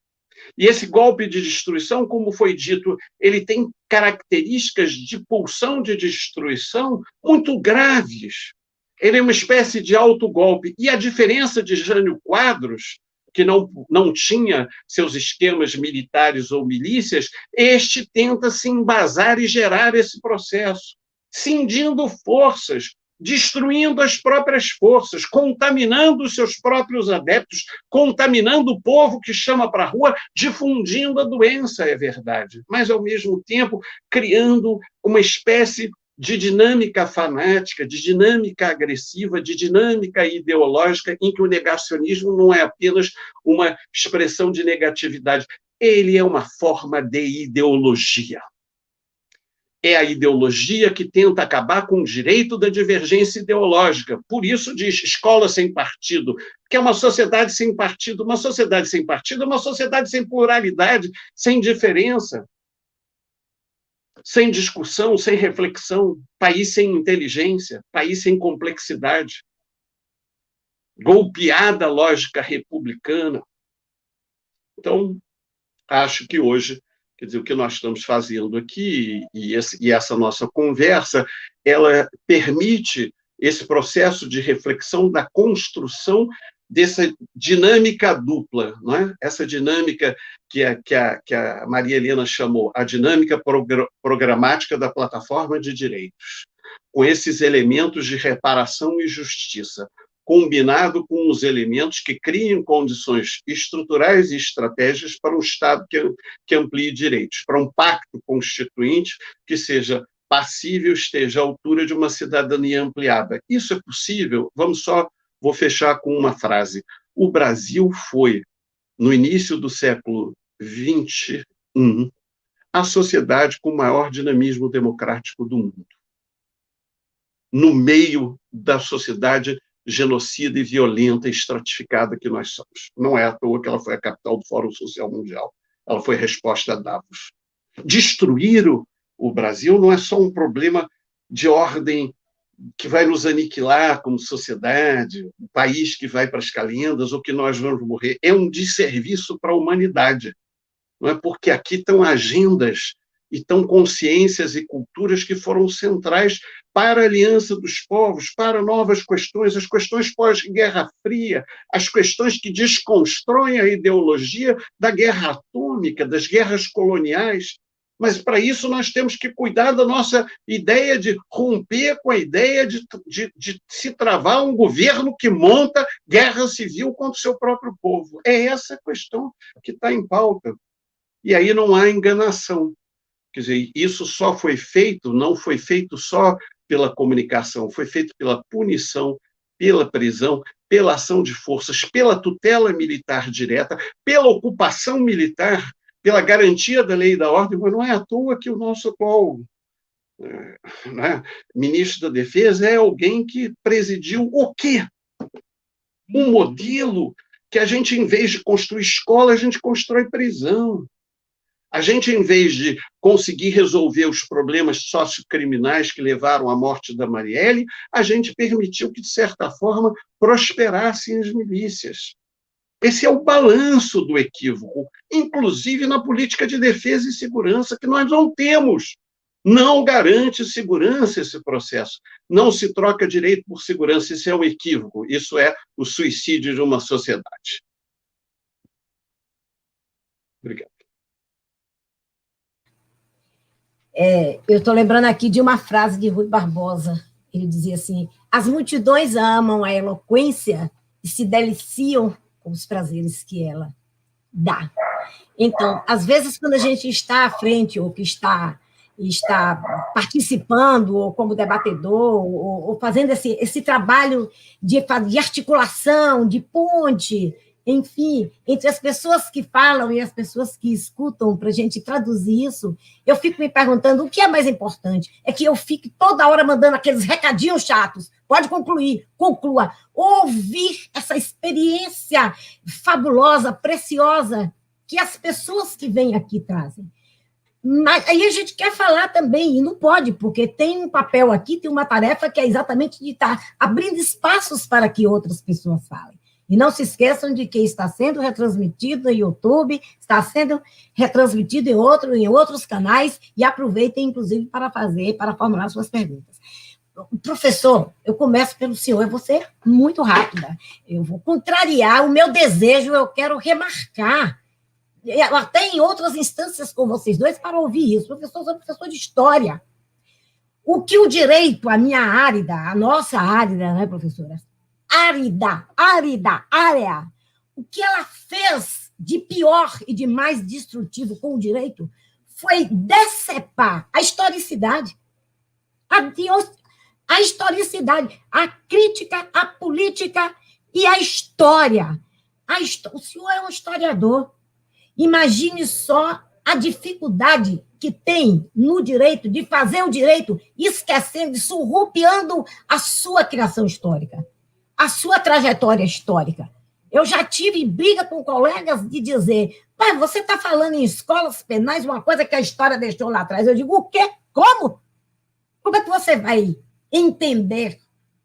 E esse golpe de destruição, como foi dito, ele tem características de pulsão de destruição muito graves. Ele é uma espécie de autogolpe. E a diferença de Jânio Quadros, que não tinha seus esquemas militares ou milícias, este tenta se embasar e gerar esse processo, cindindo forças, destruindo as próprias forças, contaminando os seus próprios adeptos, contaminando o povo que chama para a rua, difundindo a doença, é verdade, mas, ao mesmo tempo, criando uma espécie de dinâmica fanática, de dinâmica agressiva, de dinâmica ideológica, em que o negacionismo não é apenas uma expressão de negatividade, ele é uma forma de ideologia. É a ideologia que tenta acabar com o direito da divergência ideológica. Por isso diz escola sem partido, que é uma sociedade sem partido. Uma sociedade sem partido é uma sociedade sem pluralidade, sem diferença, sem discussão, sem reflexão, país sem inteligência, país sem complexidade, golpeada a lógica republicana. Então, acho que hoje, quer dizer, o que nós estamos fazendo aqui, e essa nossa conversa, ela permite esse processo de reflexão da construção dessa dinâmica dupla, não é? Essa dinâmica que a Maria Helena chamou a dinâmica programática da plataforma de direitos, com esses elementos de reparação e justiça, combinado com os elementos que criem condições estruturais e estratégias para um Estado que amplie direitos, para um pacto constituinte que seja passível, esteja à altura de uma cidadania ampliada. Isso é possível? Vou fechar com uma frase. O Brasil foi, no início do século XXI, a sociedade com o maior dinamismo democrático do mundo. No meio da sociedade genocida e violenta e estratificada que nós somos. Não é à toa que ela foi a capital do Fórum Social Mundial. Ela foi resposta a Davos. Destruir o Brasil não é só um problema de ordem que vai nos aniquilar como sociedade, um país que vai para as calendas ou que nós vamos morrer. É um desserviço para a humanidade. Não é? Porque aqui estão agendas e estão consciências e culturas que foram centrais para a aliança dos povos, para novas questões, as questões pós-Guerra Fria, as questões que desconstroem a ideologia da guerra atômica, das guerras coloniais. Mas, para isso, nós temos que cuidar da nossa ideia de romper com a ideia de se travar um governo que monta guerra civil contra o seu próprio povo. É essa a questão que está em pauta. E aí não há enganação. Quer dizer, isso só foi feito, não foi feito só pela comunicação, foi feito pela punição, pela prisão, pela ação de forças, pela tutela militar direta, pela ocupação militar, pela garantia da lei e da ordem, mas não é à toa que o nosso atual ministro da Defesa é alguém que presidiu o quê? Um modelo que a gente, em vez de construir escola, a gente constrói prisão. A gente, em vez de conseguir resolver os problemas sociocriminais que levaram à morte da Marielle, a gente permitiu que, de certa forma, prosperassem as milícias. Esse é o balanço do equívoco, inclusive na política de defesa e segurança, que nós não temos. Não garante segurança esse processo. Não se troca direito por segurança. Isso é um equívoco. Isso é o suicídio de uma sociedade. Obrigado. Eu estou lembrando aqui de uma frase de Rui Barbosa. Ele dizia assim: as multidões amam a eloquência e se deliciam com os prazeres que ela Dá. Então, às vezes, quando a gente está à frente, ou que está participando, ou como debatedor, ou fazendo esse trabalho de articulação, de ponte, enfim, entre as pessoas que falam e as pessoas que escutam, para a gente traduzir isso, eu fico me perguntando o que é mais importante. É que eu fique toda hora mandando aqueles recadinhos chatos. Pode concluir, conclua. Ouvir essa experiência fabulosa, preciosa, que as pessoas que vêm aqui trazem. Mas aí a gente quer falar também, e não pode, porque tem um papel aqui, tem uma tarefa que é exatamente de estar abrindo espaços para que outras pessoas falem. E não se esqueçam de que está sendo retransmitido no YouTube, está sendo retransmitido em outros canais, e aproveitem, inclusive, para formular suas perguntas. Professor, eu começo pelo senhor, eu vou ser muito rápida. Eu vou contrariar o meu desejo, eu quero remarcar, até em outras instâncias com vocês dois, para ouvir isso. Professor, eu sou professor de história. O que o direito, a minha árida, a nossa árida, né, professora? Área. O que ela fez de pior e de mais destrutivo com o direito foi decepar a historicidade, a historicidade, a crítica, a política e a história. O senhor é um historiador. Imagine só a dificuldade que tem no direito de fazer o direito esquecendo, surrupiando a sua criação histórica, a sua trajetória histórica. Eu já tive briga com colegas de dizer, mas você está falando em escolas penais, uma coisa que a história deixou lá atrás. Eu digo, o quê? Como? Como é que você vai entender?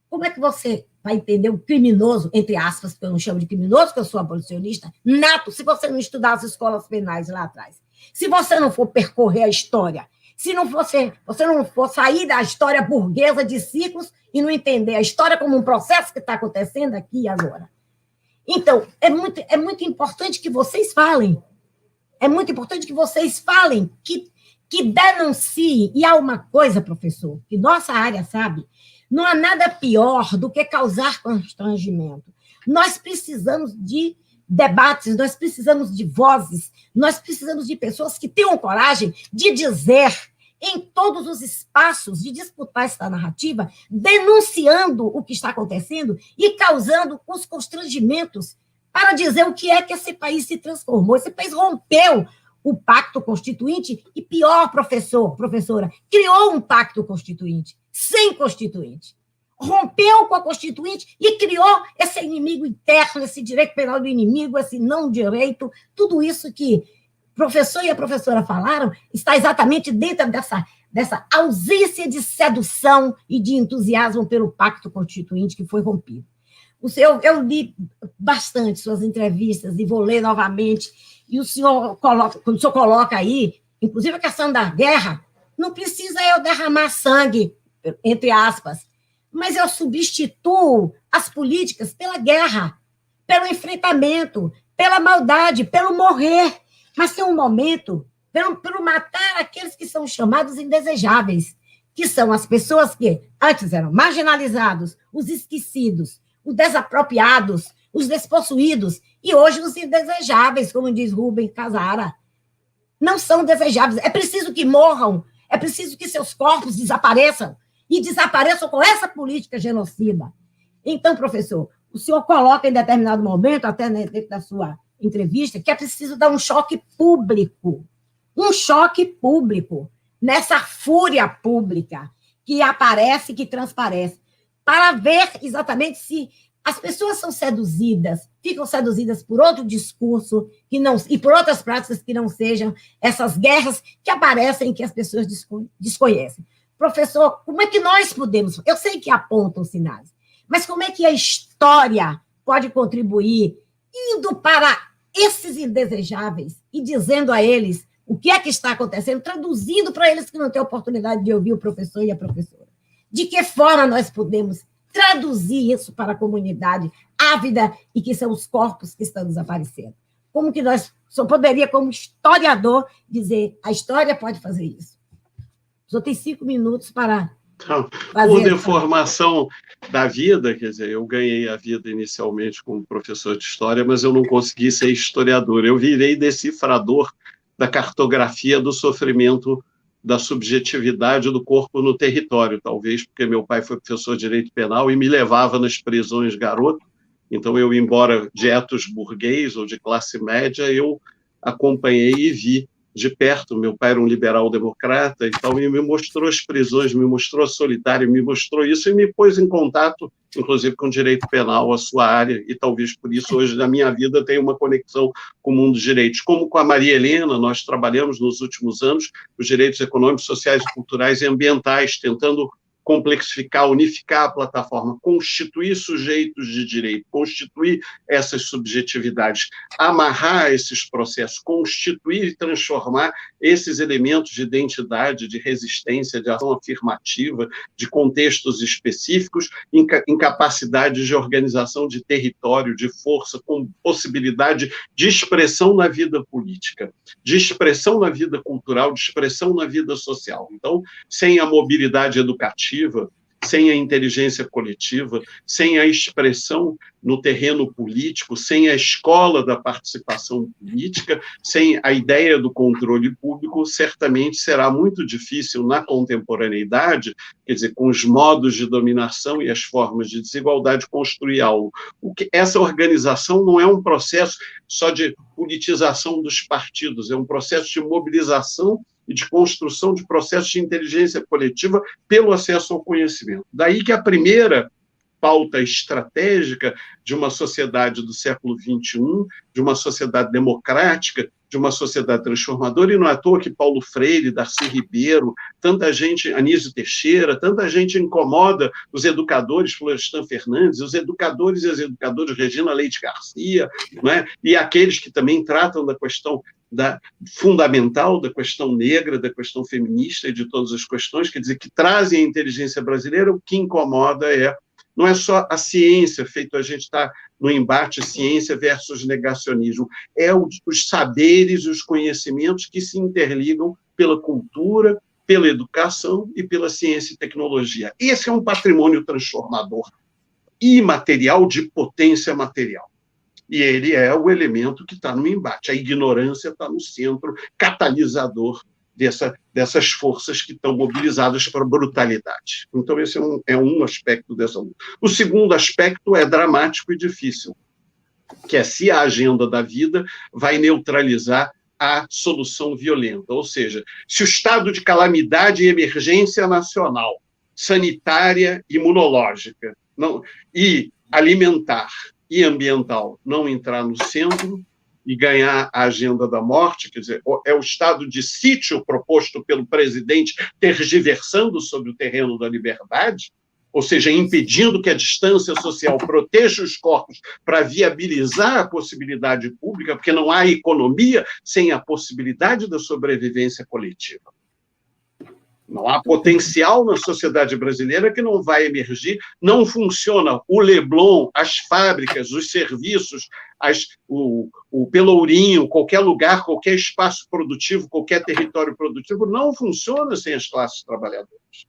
Como é que você vai entender o criminoso, entre aspas, que eu não chamo de criminoso, porque eu sou abolicionista, nato, se você não estudar as escolas penais lá atrás? Se você não for percorrer a história, se não você não for sair da história burguesa de ciclos e não entender a história como um processo que está acontecendo aqui e agora. Então, é muito importante que vocês falem. É muito importante que vocês falem, que denunciem. E há uma coisa, professor, que nossa área sabe, não há nada pior do que causar constrangimento. Nós precisamos de debates, nós precisamos de vozes, nós precisamos de pessoas que tenham coragem de dizer em todos os espaços, de disputar essa narrativa, denunciando o que está acontecendo e causando os constrangimentos para dizer o que é que esse país se transformou. Esse país rompeu o pacto constituinte e, pior, professora, criou um pacto constituinte, sem constituinte. Rompeu com a Constituinte e criou esse inimigo interno, esse direito penal do inimigo, esse não direito, tudo isso que o professor e a professora falaram está exatamente dentro dessa ausência de sedução e de entusiasmo pelo pacto constituinte que foi rompido. Eu li bastante suas entrevistas e vou ler novamente, e o senhor quando o senhor coloca aí, inclusive a questão da guerra, não precisa eu derramar sangue, entre aspas, mas eu substituo as políticas pela guerra, pelo enfrentamento, pela maldade, pelo morrer. Mas tem um momento pelo matar aqueles que são chamados indesejáveis, que são as pessoas que antes eram marginalizados, os esquecidos, os desapropriados, os despossuídos, e hoje os indesejáveis, como diz Rubem Casara. Não são desejáveis. É preciso que morram, é preciso que seus corpos desapareçam, e desapareçam com essa política genocida. Então, professor, o senhor coloca em determinado momento, até dentro da sua entrevista, que é preciso dar um choque público nessa fúria pública que aparece, que transparece, para ver exatamente se as pessoas são seduzidas, ficam seduzidas por outro discurso e por outras práticas que não sejam essas guerras que aparecem que as pessoas desconhecem. Professor, como é que nós podemos... Eu sei que apontam sinais, mas como é que a história pode contribuir indo para esses indesejáveis e dizendo a eles o que é que está acontecendo, traduzindo para eles que não têm oportunidade de ouvir o professor e a professora? De que forma nós podemos traduzir isso para a comunidade ávida e que são os corpos que estão desaparecendo? Como que nós só poderia, como historiador, dizer a história pode fazer isso? Só tem 5 minutos para Então, por deformação da vida, quer dizer, eu ganhei a vida inicialmente como professor de história, mas eu não consegui ser historiador. Eu virei decifrador da cartografia do sofrimento, da subjetividade do corpo no território, talvez porque meu pai foi professor de direito penal e me levava nas prisões garoto. Então, eu, embora de etos burguês ou de classe média, eu acompanhei e vi de perto. Meu pai era um liberal-democrata e tal, e me mostrou as prisões, me mostrou a Solidária, me mostrou isso e me pôs em contato, inclusive, com o direito penal, a sua área, e talvez por isso hoje na minha vida tem uma conexão com o mundo dos direitos. Como com a Maria Helena, nós trabalhamos nos últimos anos os direitos econômicos, sociais, culturais e ambientais, tentando complexificar, unificar a plataforma, constituir sujeitos de direito, constituir essas subjetividades, amarrar esses processos, constituir e transformar esses elementos de identidade, de resistência, de ação afirmativa, de contextos específicos, em capacidades de organização de território, de força, com possibilidade de expressão na vida política, de expressão na vida cultural, de expressão na vida social. Então, sem a mobilidade educativa, sem a inteligência coletiva, sem a expressão no terreno político, sem a escola da participação política, sem a ideia do controle público, certamente será muito difícil na contemporaneidade, quer dizer, com os modos de dominação e as formas de desigualdade, construir algo. Essa organização não é um processo só de politização dos partidos, é um processo de mobilização e de construção de processos de inteligência coletiva pelo acesso ao conhecimento. Daí que a primeira pauta estratégica de uma sociedade do século XXI, de uma sociedade democrática, de uma sociedade transformadora, e não é à toa que Paulo Freire, Darcy Ribeiro, tanta gente, Anísio Teixeira, tanta gente incomoda os educadores, Florestan Fernandes, os educadores e as educadoras, Regina Leite Garcia, né? E aqueles que também tratam da questão fundamental, da questão negra, da questão feminista e de todas as questões, quer dizer, que trazem a inteligência brasileira. O que incomoda não é só a ciência, feito a gente está no embate ciência versus negacionismo, os saberes, os conhecimentos que se interligam pela cultura, pela educação e pela ciência e tecnologia. Esse é um patrimônio transformador imaterial de potência material. E ele é o elemento que está no embate. A ignorância está no centro catalisador dessas forças que estão mobilizadas para a brutalidade. Então, esse é um aspecto dessa luta. O segundo aspecto é dramático e difícil, que é se a agenda da vida vai neutralizar a solução violenta. Ou seja, se o estado de calamidade e emergência nacional, sanitária, imunológica e alimentar e ambiental não entrar no centro e ganhar a agenda da morte, quer dizer, é o estado de sítio proposto pelo presidente tergiversando sobre o terreno da liberdade, ou seja, impedindo que a distância social proteja os corpos para viabilizar a possibilidade pública, porque não há economia sem a possibilidade da sobrevivência coletiva. Não há potencial na sociedade brasileira que não vai emergir, não funciona o Leblon, as fábricas, os serviços, o Pelourinho, qualquer lugar, qualquer espaço produtivo, qualquer território produtivo, não funciona sem as classes trabalhadoras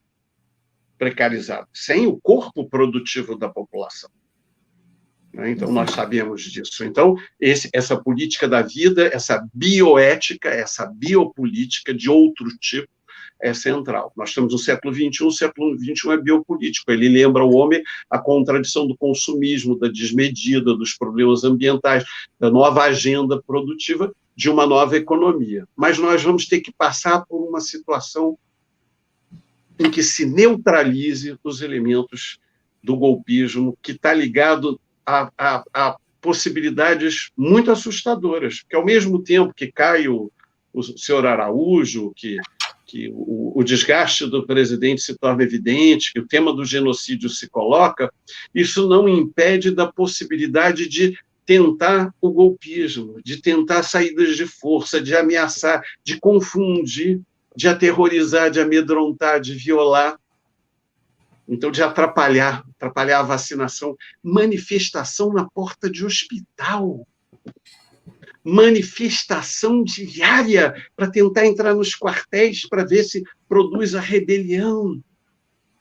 precarizadas, sem o corpo produtivo da população. Então, nós sabemos disso. Então, essa política da vida, essa bioética, essa biopolítica de outro tipo, é central. Nós estamos no século XXI, o século XXI é biopolítico, ele lembra o homem a contradição do consumismo, da desmedida, dos problemas ambientais, da nova agenda produtiva de uma nova economia. Mas nós vamos ter que passar por uma situação em que se neutralize os elementos do golpismo, que está ligado a possibilidades muito assustadoras, porque ao mesmo tempo que cai o senhor Araújo, que o desgaste do presidente se torna evidente, que o tema do genocídio se coloca, isso não impede da possibilidade de tentar o golpismo, de tentar saídas de força, de ameaçar, de confundir, de aterrorizar, de amedrontar, de violar, então de atrapalhar a vacinação, manifestação na porta de hospital, manifestação diária para tentar entrar nos quartéis para ver se produz a rebelião.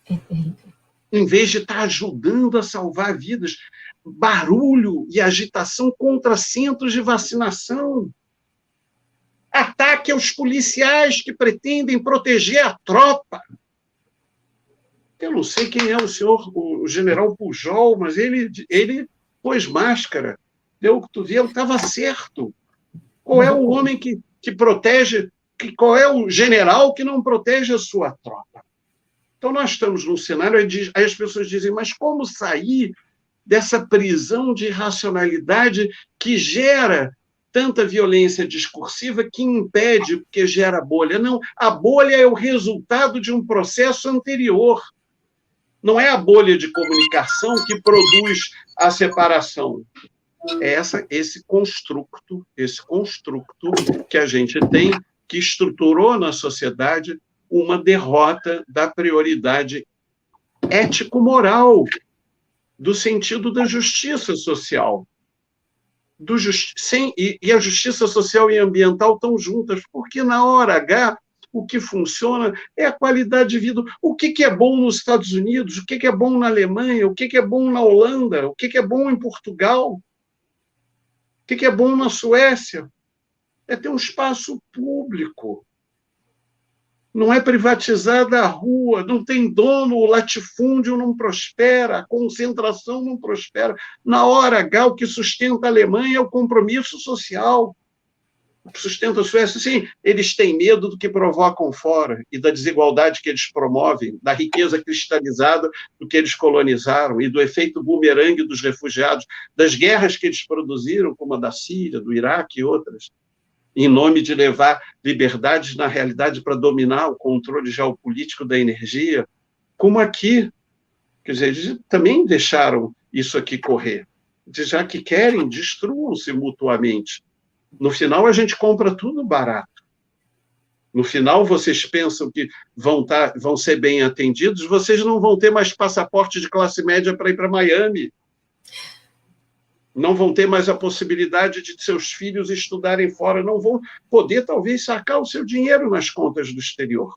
É terrível. Em vez de estar ajudando a salvar vidas, barulho e agitação contra centros de vacinação. Ataque aos policiais que pretendem proteger a tropa. Eu não sei quem é o senhor, o general Pujol, mas ele pôs máscara, deu o cotovelo, estava certo. Qual é o homem que protege, qual é o general que não protege a sua tropa? Então, nós estamos num cenário, aí as pessoas dizem, mas como sair dessa prisão de irracionalidade que gera tanta violência discursiva, que impede, porque gera bolha? Não, a bolha é o resultado de um processo anterior. Não é a bolha de comunicação que produz a separação. É esse construto que a gente tem, que estruturou na sociedade uma derrota da prioridade ético-moral, do sentido da justiça social. E a justiça social e ambiental estão juntas, porque na hora H o que funciona é a qualidade de vida. O que é bom nos Estados Unidos, o que é bom na Alemanha, o que é bom na Holanda, o que é bom em Portugal, o que é bom na Suécia. É ter um espaço público. Não é privatizada a rua, não tem dono, o latifúndio não prospera, a concentração não prospera. Na hora H, o que sustenta a Alemanha é o compromisso social. O que sustenta a Suécia, sim, eles têm medo do que provocam fora e da desigualdade que eles promovem, da riqueza cristalizada do que eles colonizaram e do efeito bumerangue dos refugiados, das guerras que eles produziram, como a da Síria, do Iraque e outras, em nome de levar liberdades, na realidade, para dominar o controle geopolítico da energia, como aqui. Quer dizer, eles também deixaram isso aqui correr. Já que querem, destruam-se mutuamente. No final, a gente compra tudo barato. No final, vocês pensam que vão ser bem atendidos, vocês não vão ter mais passaporte de classe média para ir para Miami. Não vão ter mais a possibilidade de seus filhos estudarem fora, não vão poder, talvez, sacar o seu dinheiro nas contas do exterior.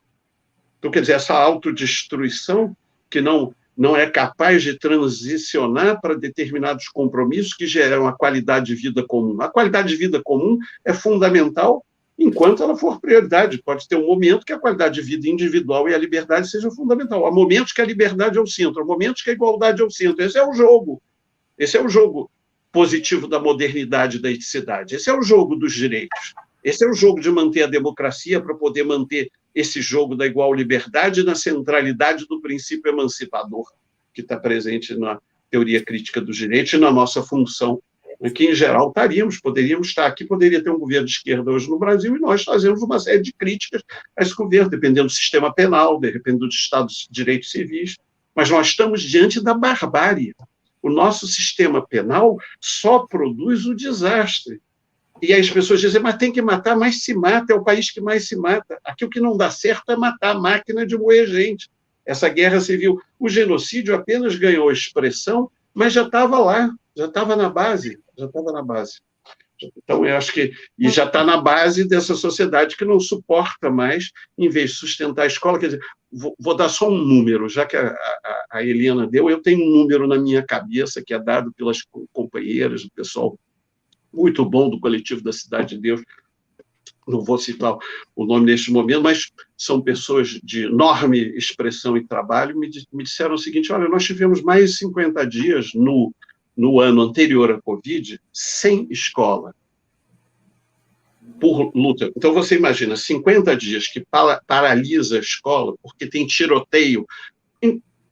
Então, quer dizer, essa autodestruição que não é capaz de transicionar para determinados compromissos que geram a qualidade de vida comum. A qualidade de vida comum é fundamental enquanto ela for prioridade. Pode ter um momento que a qualidade de vida individual e a liberdade seja fundamental. Há momentos que a liberdade é o centro, há momentos que a igualdade é o centro. Esse é o jogo. Esse é o jogo positivo da modernidade e da eticidade. Esse é o jogo dos direitos. Esse é o jogo de manter a democracia para poder manter esse jogo da igual liberdade e na centralidade do princípio emancipador que está presente na teoria crítica dos direitos e na nossa função, que, em geral, poderíamos estar aqui, poderia ter um governo de esquerda hoje no Brasil e nós fazemos uma série de críticas a esse governo, dependendo do sistema penal, dependendo dos estados de direitos civis, mas nós estamos diante da barbárie. O nosso sistema penal só produz o desastre. E aí as pessoas dizem, mas tem que matar, mas se mata, é o país que mais se mata. Aqui o que não dá certo é matar a máquina de moer gente. Essa guerra civil, o genocídio apenas ganhou expressão, mas já estava lá, já estava na base. Então, eu acho que e já está na base dessa sociedade que não suporta mais, em vez de sustentar a escola. Quer dizer, vou dar só um número, já que a Helena deu, eu tenho um número na minha cabeça que é dado pelas companheiras, do pessoal muito bom do Coletivo da Cidade de Deus, não vou citar o nome neste momento, mas são pessoas de enorme expressão e trabalho, me disseram o seguinte, olha, nós tivemos mais de 50 dias no ano anterior à Covid, sem escola, por luta. Então, você imagina, 50 dias que paralisa a escola, porque tem tiroteio,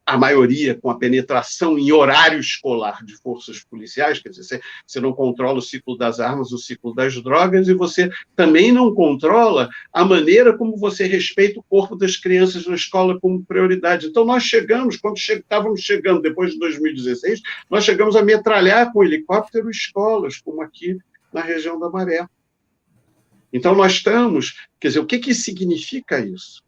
a maioria com a penetração em horário escolar de forças policiais, quer dizer, você não controla o ciclo das armas, o ciclo das drogas, e você também não controla a maneira como você respeita o corpo das crianças na escola como prioridade. Então, nós chegamos, quando estávamos chegando, depois de 2016, nós chegamos a metralhar com helicóptero escolas, como aqui na região da Maré. Então, nós estamos... Quer dizer, o que significa isso?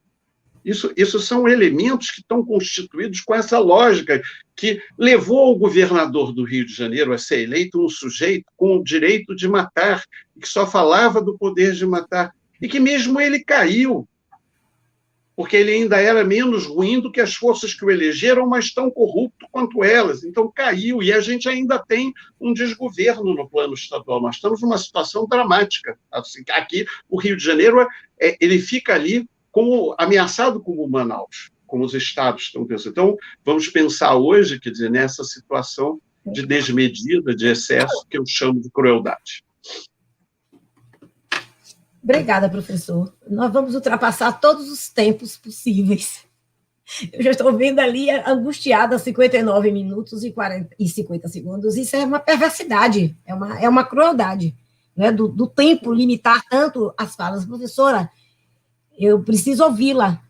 Isso são elementos que estão constituídos com essa lógica que levou o governador do Rio de Janeiro a ser eleito um sujeito com o direito de matar, que só falava do poder de matar, e que mesmo ele caiu. porque ele ainda era menos ruim do que as forças que o elegeram, mas tão corrupto quanto elas. Então, caiu, e a gente ainda tem um desgoverno no plano estadual. Nós estamos numa situação dramática. Assim, aqui, o Rio de Janeiro, ele fica ali ameaçado como Manaus, como os estados estão pensando. Então, vamos pensar hoje, quer dizer, nessa situação de desmedida, de excesso, que eu chamo de crueldade. Obrigada, professor. Nós vamos ultrapassar todos os tempos possíveis. Eu já estou vendo ali angustiada 59 minutos e 50 segundos. Isso é uma perversidade, é uma crueldade, né? Do tempo limitar tanto as falas. Professora, eu preciso ouvi-la,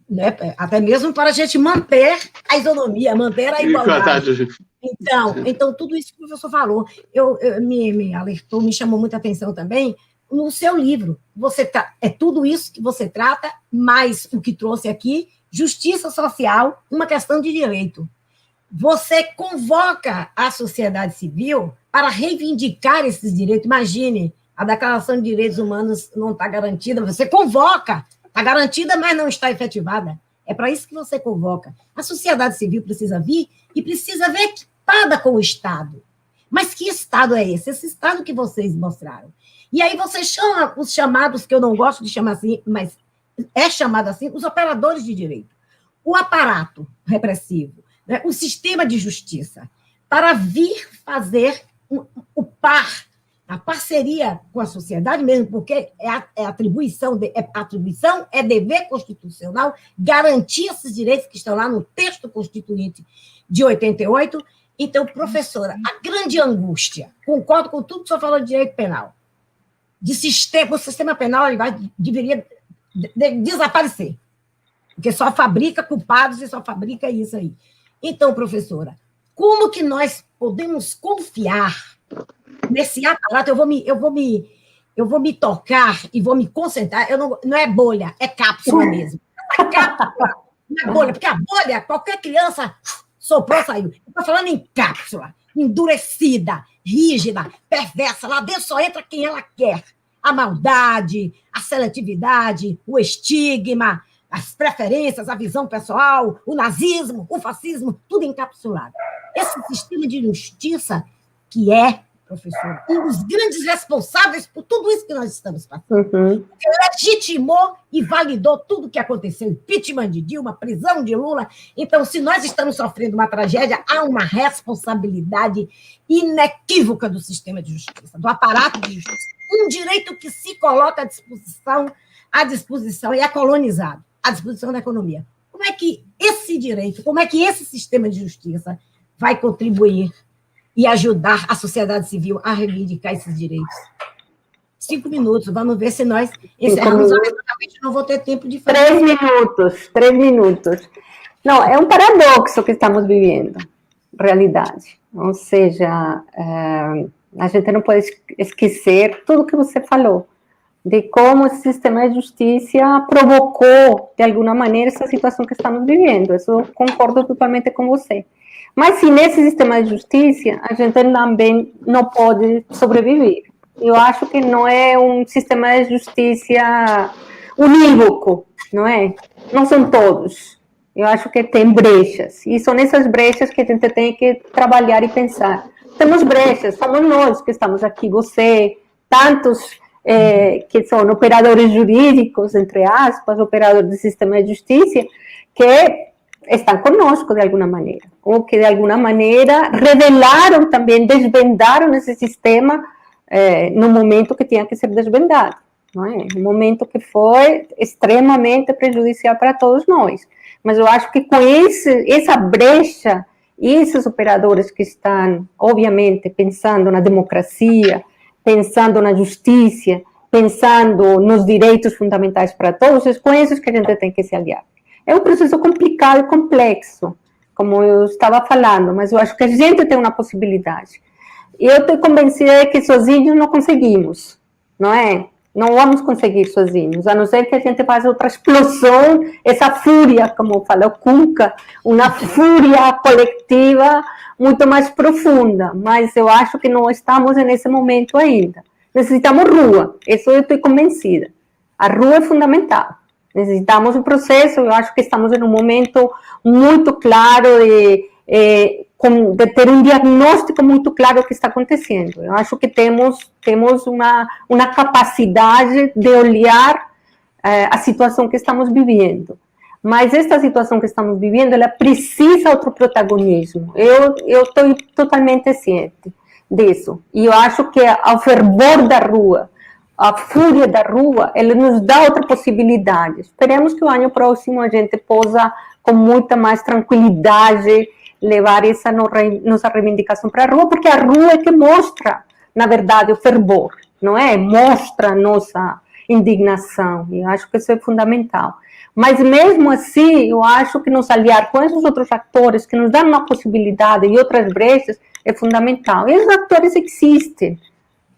né? Até mesmo para a gente manter a isonomia, manter a igualdade. Então, tudo isso que o professor falou, me alertou, me chamou muita atenção também. No seu livro, é tudo isso que você trata, mais o que trouxe aqui, justiça social, uma questão de direito. Você convoca a sociedade civil para reivindicar esses direitos. Imagine, a Declaração de Direitos Humanos não está garantida, você convoca, está garantida, mas não está efetivada. É para isso que você convoca. A sociedade civil precisa vir e precisa ver equipada com o Estado. Mas que Estado é esse? Esse Estado que vocês mostraram. E aí você chama os chamados, que eu não gosto de chamar assim, mas é chamado assim, os operadores de direito, o aparato repressivo, né, o sistema de justiça, para vir fazer a parceria com a sociedade mesmo, porque atribuição é dever constitucional garantir esses direitos que estão lá no texto constituinte de 88. Então, professora, a grande angústia, concordo com tudo que o senhor falou de direito penal, o sistema penal deveria desaparecer, porque só fabrica culpados e só fabrica isso aí. Então, professora, como que nós podemos confiar nesse aparato? Eu vou me tocar e vou me concentrar. Não é bolha, é cápsula mesmo. A cápsula não é bolha, porque a bolha, qualquer criança soprou, saiu. Eu estou falando em cápsula, endurecida, rígida, perversa. Lá dentro só entra quem ela quer. A maldade, a seletividade, o estigma, as preferências, a visão pessoal, o nazismo, o fascismo, tudo encapsulado. Esse sistema de justiça que é, professor, um dos grandes responsáveis por tudo isso que nós estamos passando. Que legitimou e validou tudo o que aconteceu. Impeachment de Dilma, prisão de Lula. Então, se nós estamos sofrendo uma tragédia, há uma responsabilidade inequívoca do sistema de justiça, do aparato de justiça. Um direito que se coloca à disposição e é colonizado, à disposição da economia. Como é que esse direito, como é que esse sistema de justiça vai contribuir e ajudar a sociedade civil a reivindicar esses direitos? 5 minutos, vamos ver se nós encerramos. Absolutamente não vou ter tempo de fazer. 3 minutos. Não, é um paradoxo que estamos vivendo, realidade. Ou seja, a gente não pode esquecer tudo que você falou, de como esse sistema de justiça provocou, de alguma maneira, essa situação que estamos vivendo. Isso eu concordo totalmente com você. Mas, se nesse sistema de justiça, a gente também não pode sobreviver. Eu acho que não é um sistema de justiça unívoco, não é? Não são todos. Eu acho que tem brechas. E são nessas brechas que a gente tem que trabalhar e pensar. Temos brechas, somos nós que estamos aqui, você, tantos que são operadores jurídicos, entre aspas, operadores do sistema de justiça, que estão conosco de alguma maneira, ou que de alguma maneira revelaram também, desvendaram esse sistema no momento que tinha que ser desvendado, não é? Um momento que foi extremamente prejudicial para todos nós. Mas eu acho que com essa brecha, esses operadores que estão, obviamente, pensando na democracia, pensando na justiça, pensando nos direitos fundamentais para todos, é com esses que a gente tem que se aliar. É um processo complicado e complexo, como eu estava falando, mas eu acho que a gente tem uma possibilidade. Eu estou convencida de que sozinhos não conseguimos, não é? Não vamos conseguir sozinhos, a não ser que a gente faça outra explosão, essa fúria, como falou Kuhnke, uma fúria coletiva muito mais profunda, mas eu acho que não estamos nesse momento ainda. Necessitamos rua, isso eu estou convencida. A rua é fundamental. Necessitamos um processo, eu acho que estamos em um momento muito claro de ter um diagnóstico muito claro do que está acontecendo. Eu acho que temos uma capacidade de olhar a situação que estamos vivendo. Mas esta situação que estamos vivendo, ela precisa outro protagonismo. Eu estou totalmente ciente disso. E eu acho que o fervor da rua, a fúria da rua, ele nos dá outra possibilidade. Esperemos que o ano próximo a gente possa, com muita mais tranquilidade, levar essa nossa reivindicação para a rua, porque a rua é que mostra, na verdade, o fervor, não é? Mostra a nossa indignação, e eu acho que isso é fundamental. Mas mesmo assim, eu acho que nos aliar com esses outros atores que nos dão uma possibilidade e outras brechas é fundamental. E esses atores existem.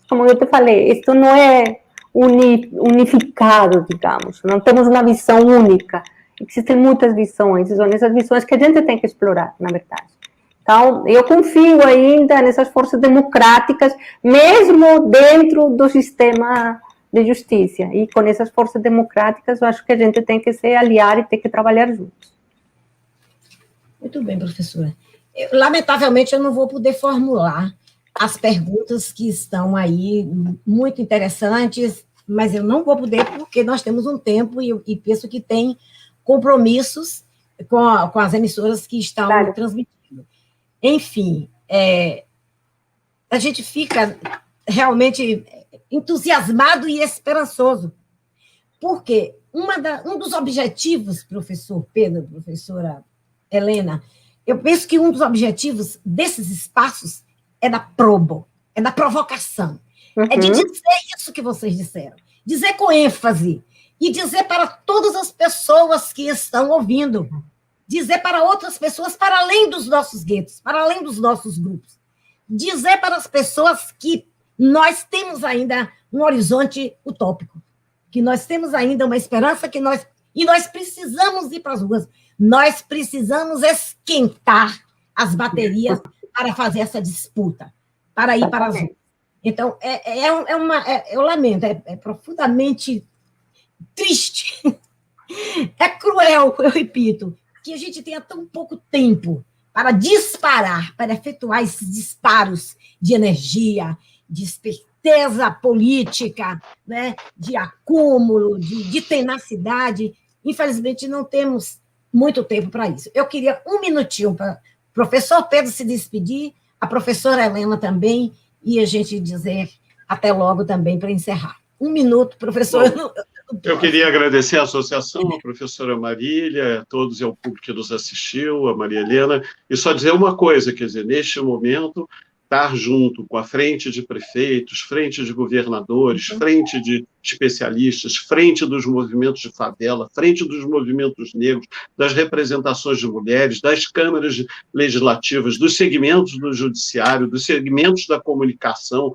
Como eu te falei, isto não é unificado, digamos. Não temos uma visão única. Existem muitas visões, e são essas visões que a gente tem que explorar, na verdade. Então, eu confio ainda nessas forças democráticas, mesmo dentro do sistema de justiça. E com essas forças democráticas, eu acho que a gente tem que se aliar e tem que trabalhar juntos. Muito bem, professora. Lamentavelmente, eu não vou poder formular as perguntas que estão aí, muito interessantes, mas eu não vou poder porque nós temos um tempo e penso que tem compromissos com as emissoras que estão transmitindo. Enfim, a gente fica realmente entusiasmado e esperançoso, porque um dos objetivos, professor Pedro, professora Helena, eu penso que um dos objetivos desses espaços é da probo, é da provocação, é de dizer isso que vocês disseram, dizer com ênfase, e dizer para todas as pessoas que estão ouvindo, dizer para outras pessoas para além dos nossos guetos, para além dos nossos grupos, dizer para as pessoas que nós temos ainda um horizonte utópico, que nós temos ainda uma esperança e nós precisamos ir para as ruas, nós precisamos esquentar as baterias para fazer essa disputa, para ir para as ruas. Então, eu lamento, é profundamente triste, é cruel, eu repito, que a gente tenha tão pouco tempo para disparar, para efetuar esses disparos de energia, de esperteza política, né, de acúmulo, de tenacidade. Infelizmente, não temos muito tempo para isso. Eu queria um minutinho para o professor Pedro se despedir, a professora Helena também, e a gente dizer até logo também para encerrar. Um minuto, professor. Bom, eu queria agradecer à associação, a professora Marília, a todos e ao público que nos assistiu, a Maria Helena, e só dizer uma coisa, quer dizer, neste momento, estar junto com a frente de prefeitos, frente de governadores, frente de especialistas, frente dos movimentos de favela, frente dos movimentos negros, das representações de mulheres, das câmaras legislativas, dos segmentos do judiciário, dos segmentos da comunicação,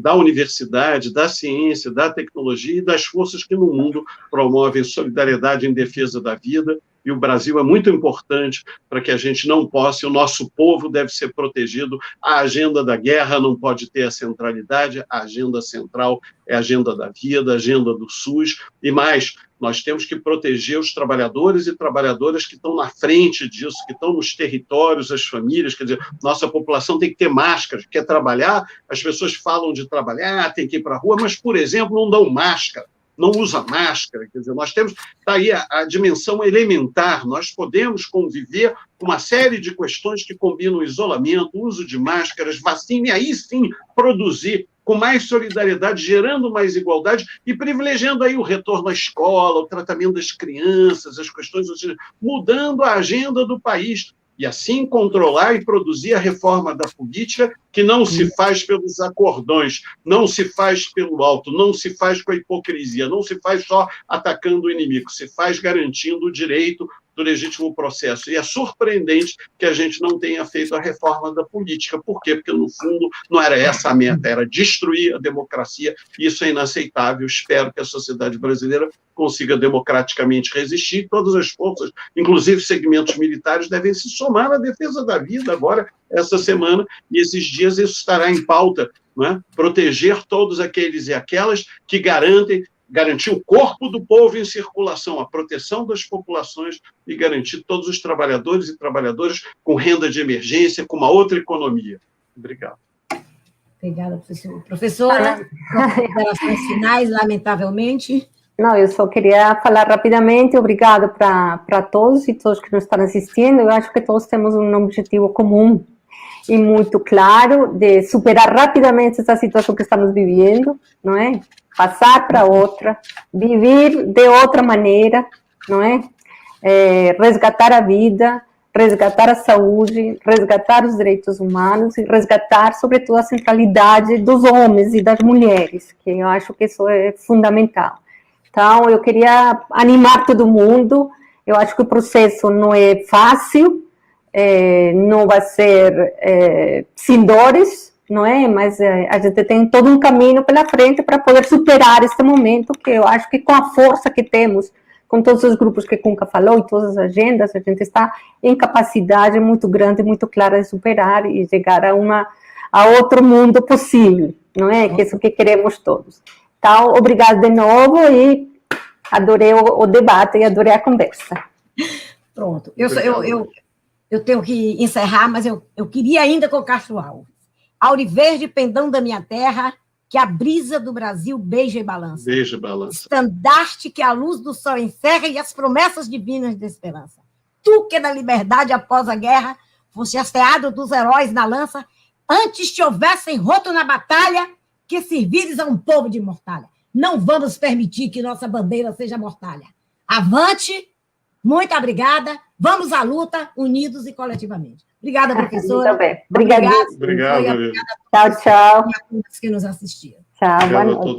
da universidade, da ciência, da tecnologia e das forças que no mundo promovem solidariedade em defesa da vida. E o Brasil é muito importante para que a gente não possa, o nosso povo deve ser protegido. A agenda da guerra não pode ter a centralidade, a agenda central é a agenda da vida, a agenda do SUS, e mais, nós temos que proteger os trabalhadores e trabalhadoras que estão na frente disso, que estão nos territórios, as famílias, quer dizer, nossa população tem que ter máscara, quer trabalhar, as pessoas falam de trabalhar, tem que ir para a rua, mas, por exemplo, não dão máscara, não usa máscara, quer dizer, nós temos, está aí a dimensão elementar, nós podemos conviver com uma série de questões que combinam isolamento, uso de máscaras, vacina, e aí sim produzir com mais solidariedade, gerando mais igualdade e privilegiando aí o retorno à escola, o tratamento das crianças, as questões, ou seja, mudando a agenda do país. E assim controlar e produzir a reforma da política que não se faz pelos acordões, não se faz pelo alto, não se faz com a hipocrisia, não se faz só atacando o inimigo, se faz garantindo o direito do legítimo processo. E é surpreendente que a gente não tenha feito a reforma da política. Por quê? Porque, no fundo, não era essa a meta, era destruir a democracia. Isso é inaceitável. Espero que a sociedade brasileira consiga democraticamente resistir. Todas as forças, inclusive segmentos militares, devem se somar na defesa da vida agora, essa semana, e esses dias isso estará em pauta, não é? Proteger todos aqueles e aquelas que garantem garantir o corpo do povo em circulação, a proteção das populações e garantir todos os trabalhadores e trabalhadoras com renda de emergência, com uma outra economia. Obrigado. Obrigada, professora. Professora, considerações finais, lamentavelmente. Não, eu só queria falar rapidamente, obrigado para todos e todos que nos estão assistindo. Eu acho que todos temos um objetivo comum e muito claro de superar rapidamente essa situação que estamos vivendo, não é? Passar para outra, viver de outra maneira, não é? Resgatar a vida, resgatar a saúde, resgatar os direitos humanos e resgatar, sobretudo, a centralidade dos homens e das mulheres, que eu acho que isso é fundamental. Então, eu queria animar todo mundo. Eu acho que o processo não é fácil, não vai ser sem dores, não é? Mas a gente tem todo um caminho pela frente para poder superar este momento, que eu acho que com a força que temos, com todos os grupos que Cunca falou e todas as agendas, a gente está em capacidade muito grande, muito clara de superar e chegar a outro mundo possível, não é? Que é isso que queremos todos. Então, obrigada de novo e adorei o debate e adorei a conversa. Pronto. Eu tenho que encerrar, mas eu queria ainda com Castro Alves. Auriverde, pendão da minha terra, que a brisa do Brasil beija e balança. Beija e balança. Estandarte que a luz do sol encerra e as promessas divinas de esperança. Tu que da liberdade após a guerra foste hasteado dos heróis na lança, antes te houvessem roto na batalha, que servires a um povo de mortalha. Não vamos permitir que nossa bandeira seja mortalha. Avante, muito obrigada, vamos à luta, unidos e coletivamente. Obrigada, professora. Muito bem. Obrigada. Obrigado. Tchau, tchau. E a todos que nos assistiram. Tchau, boa noite.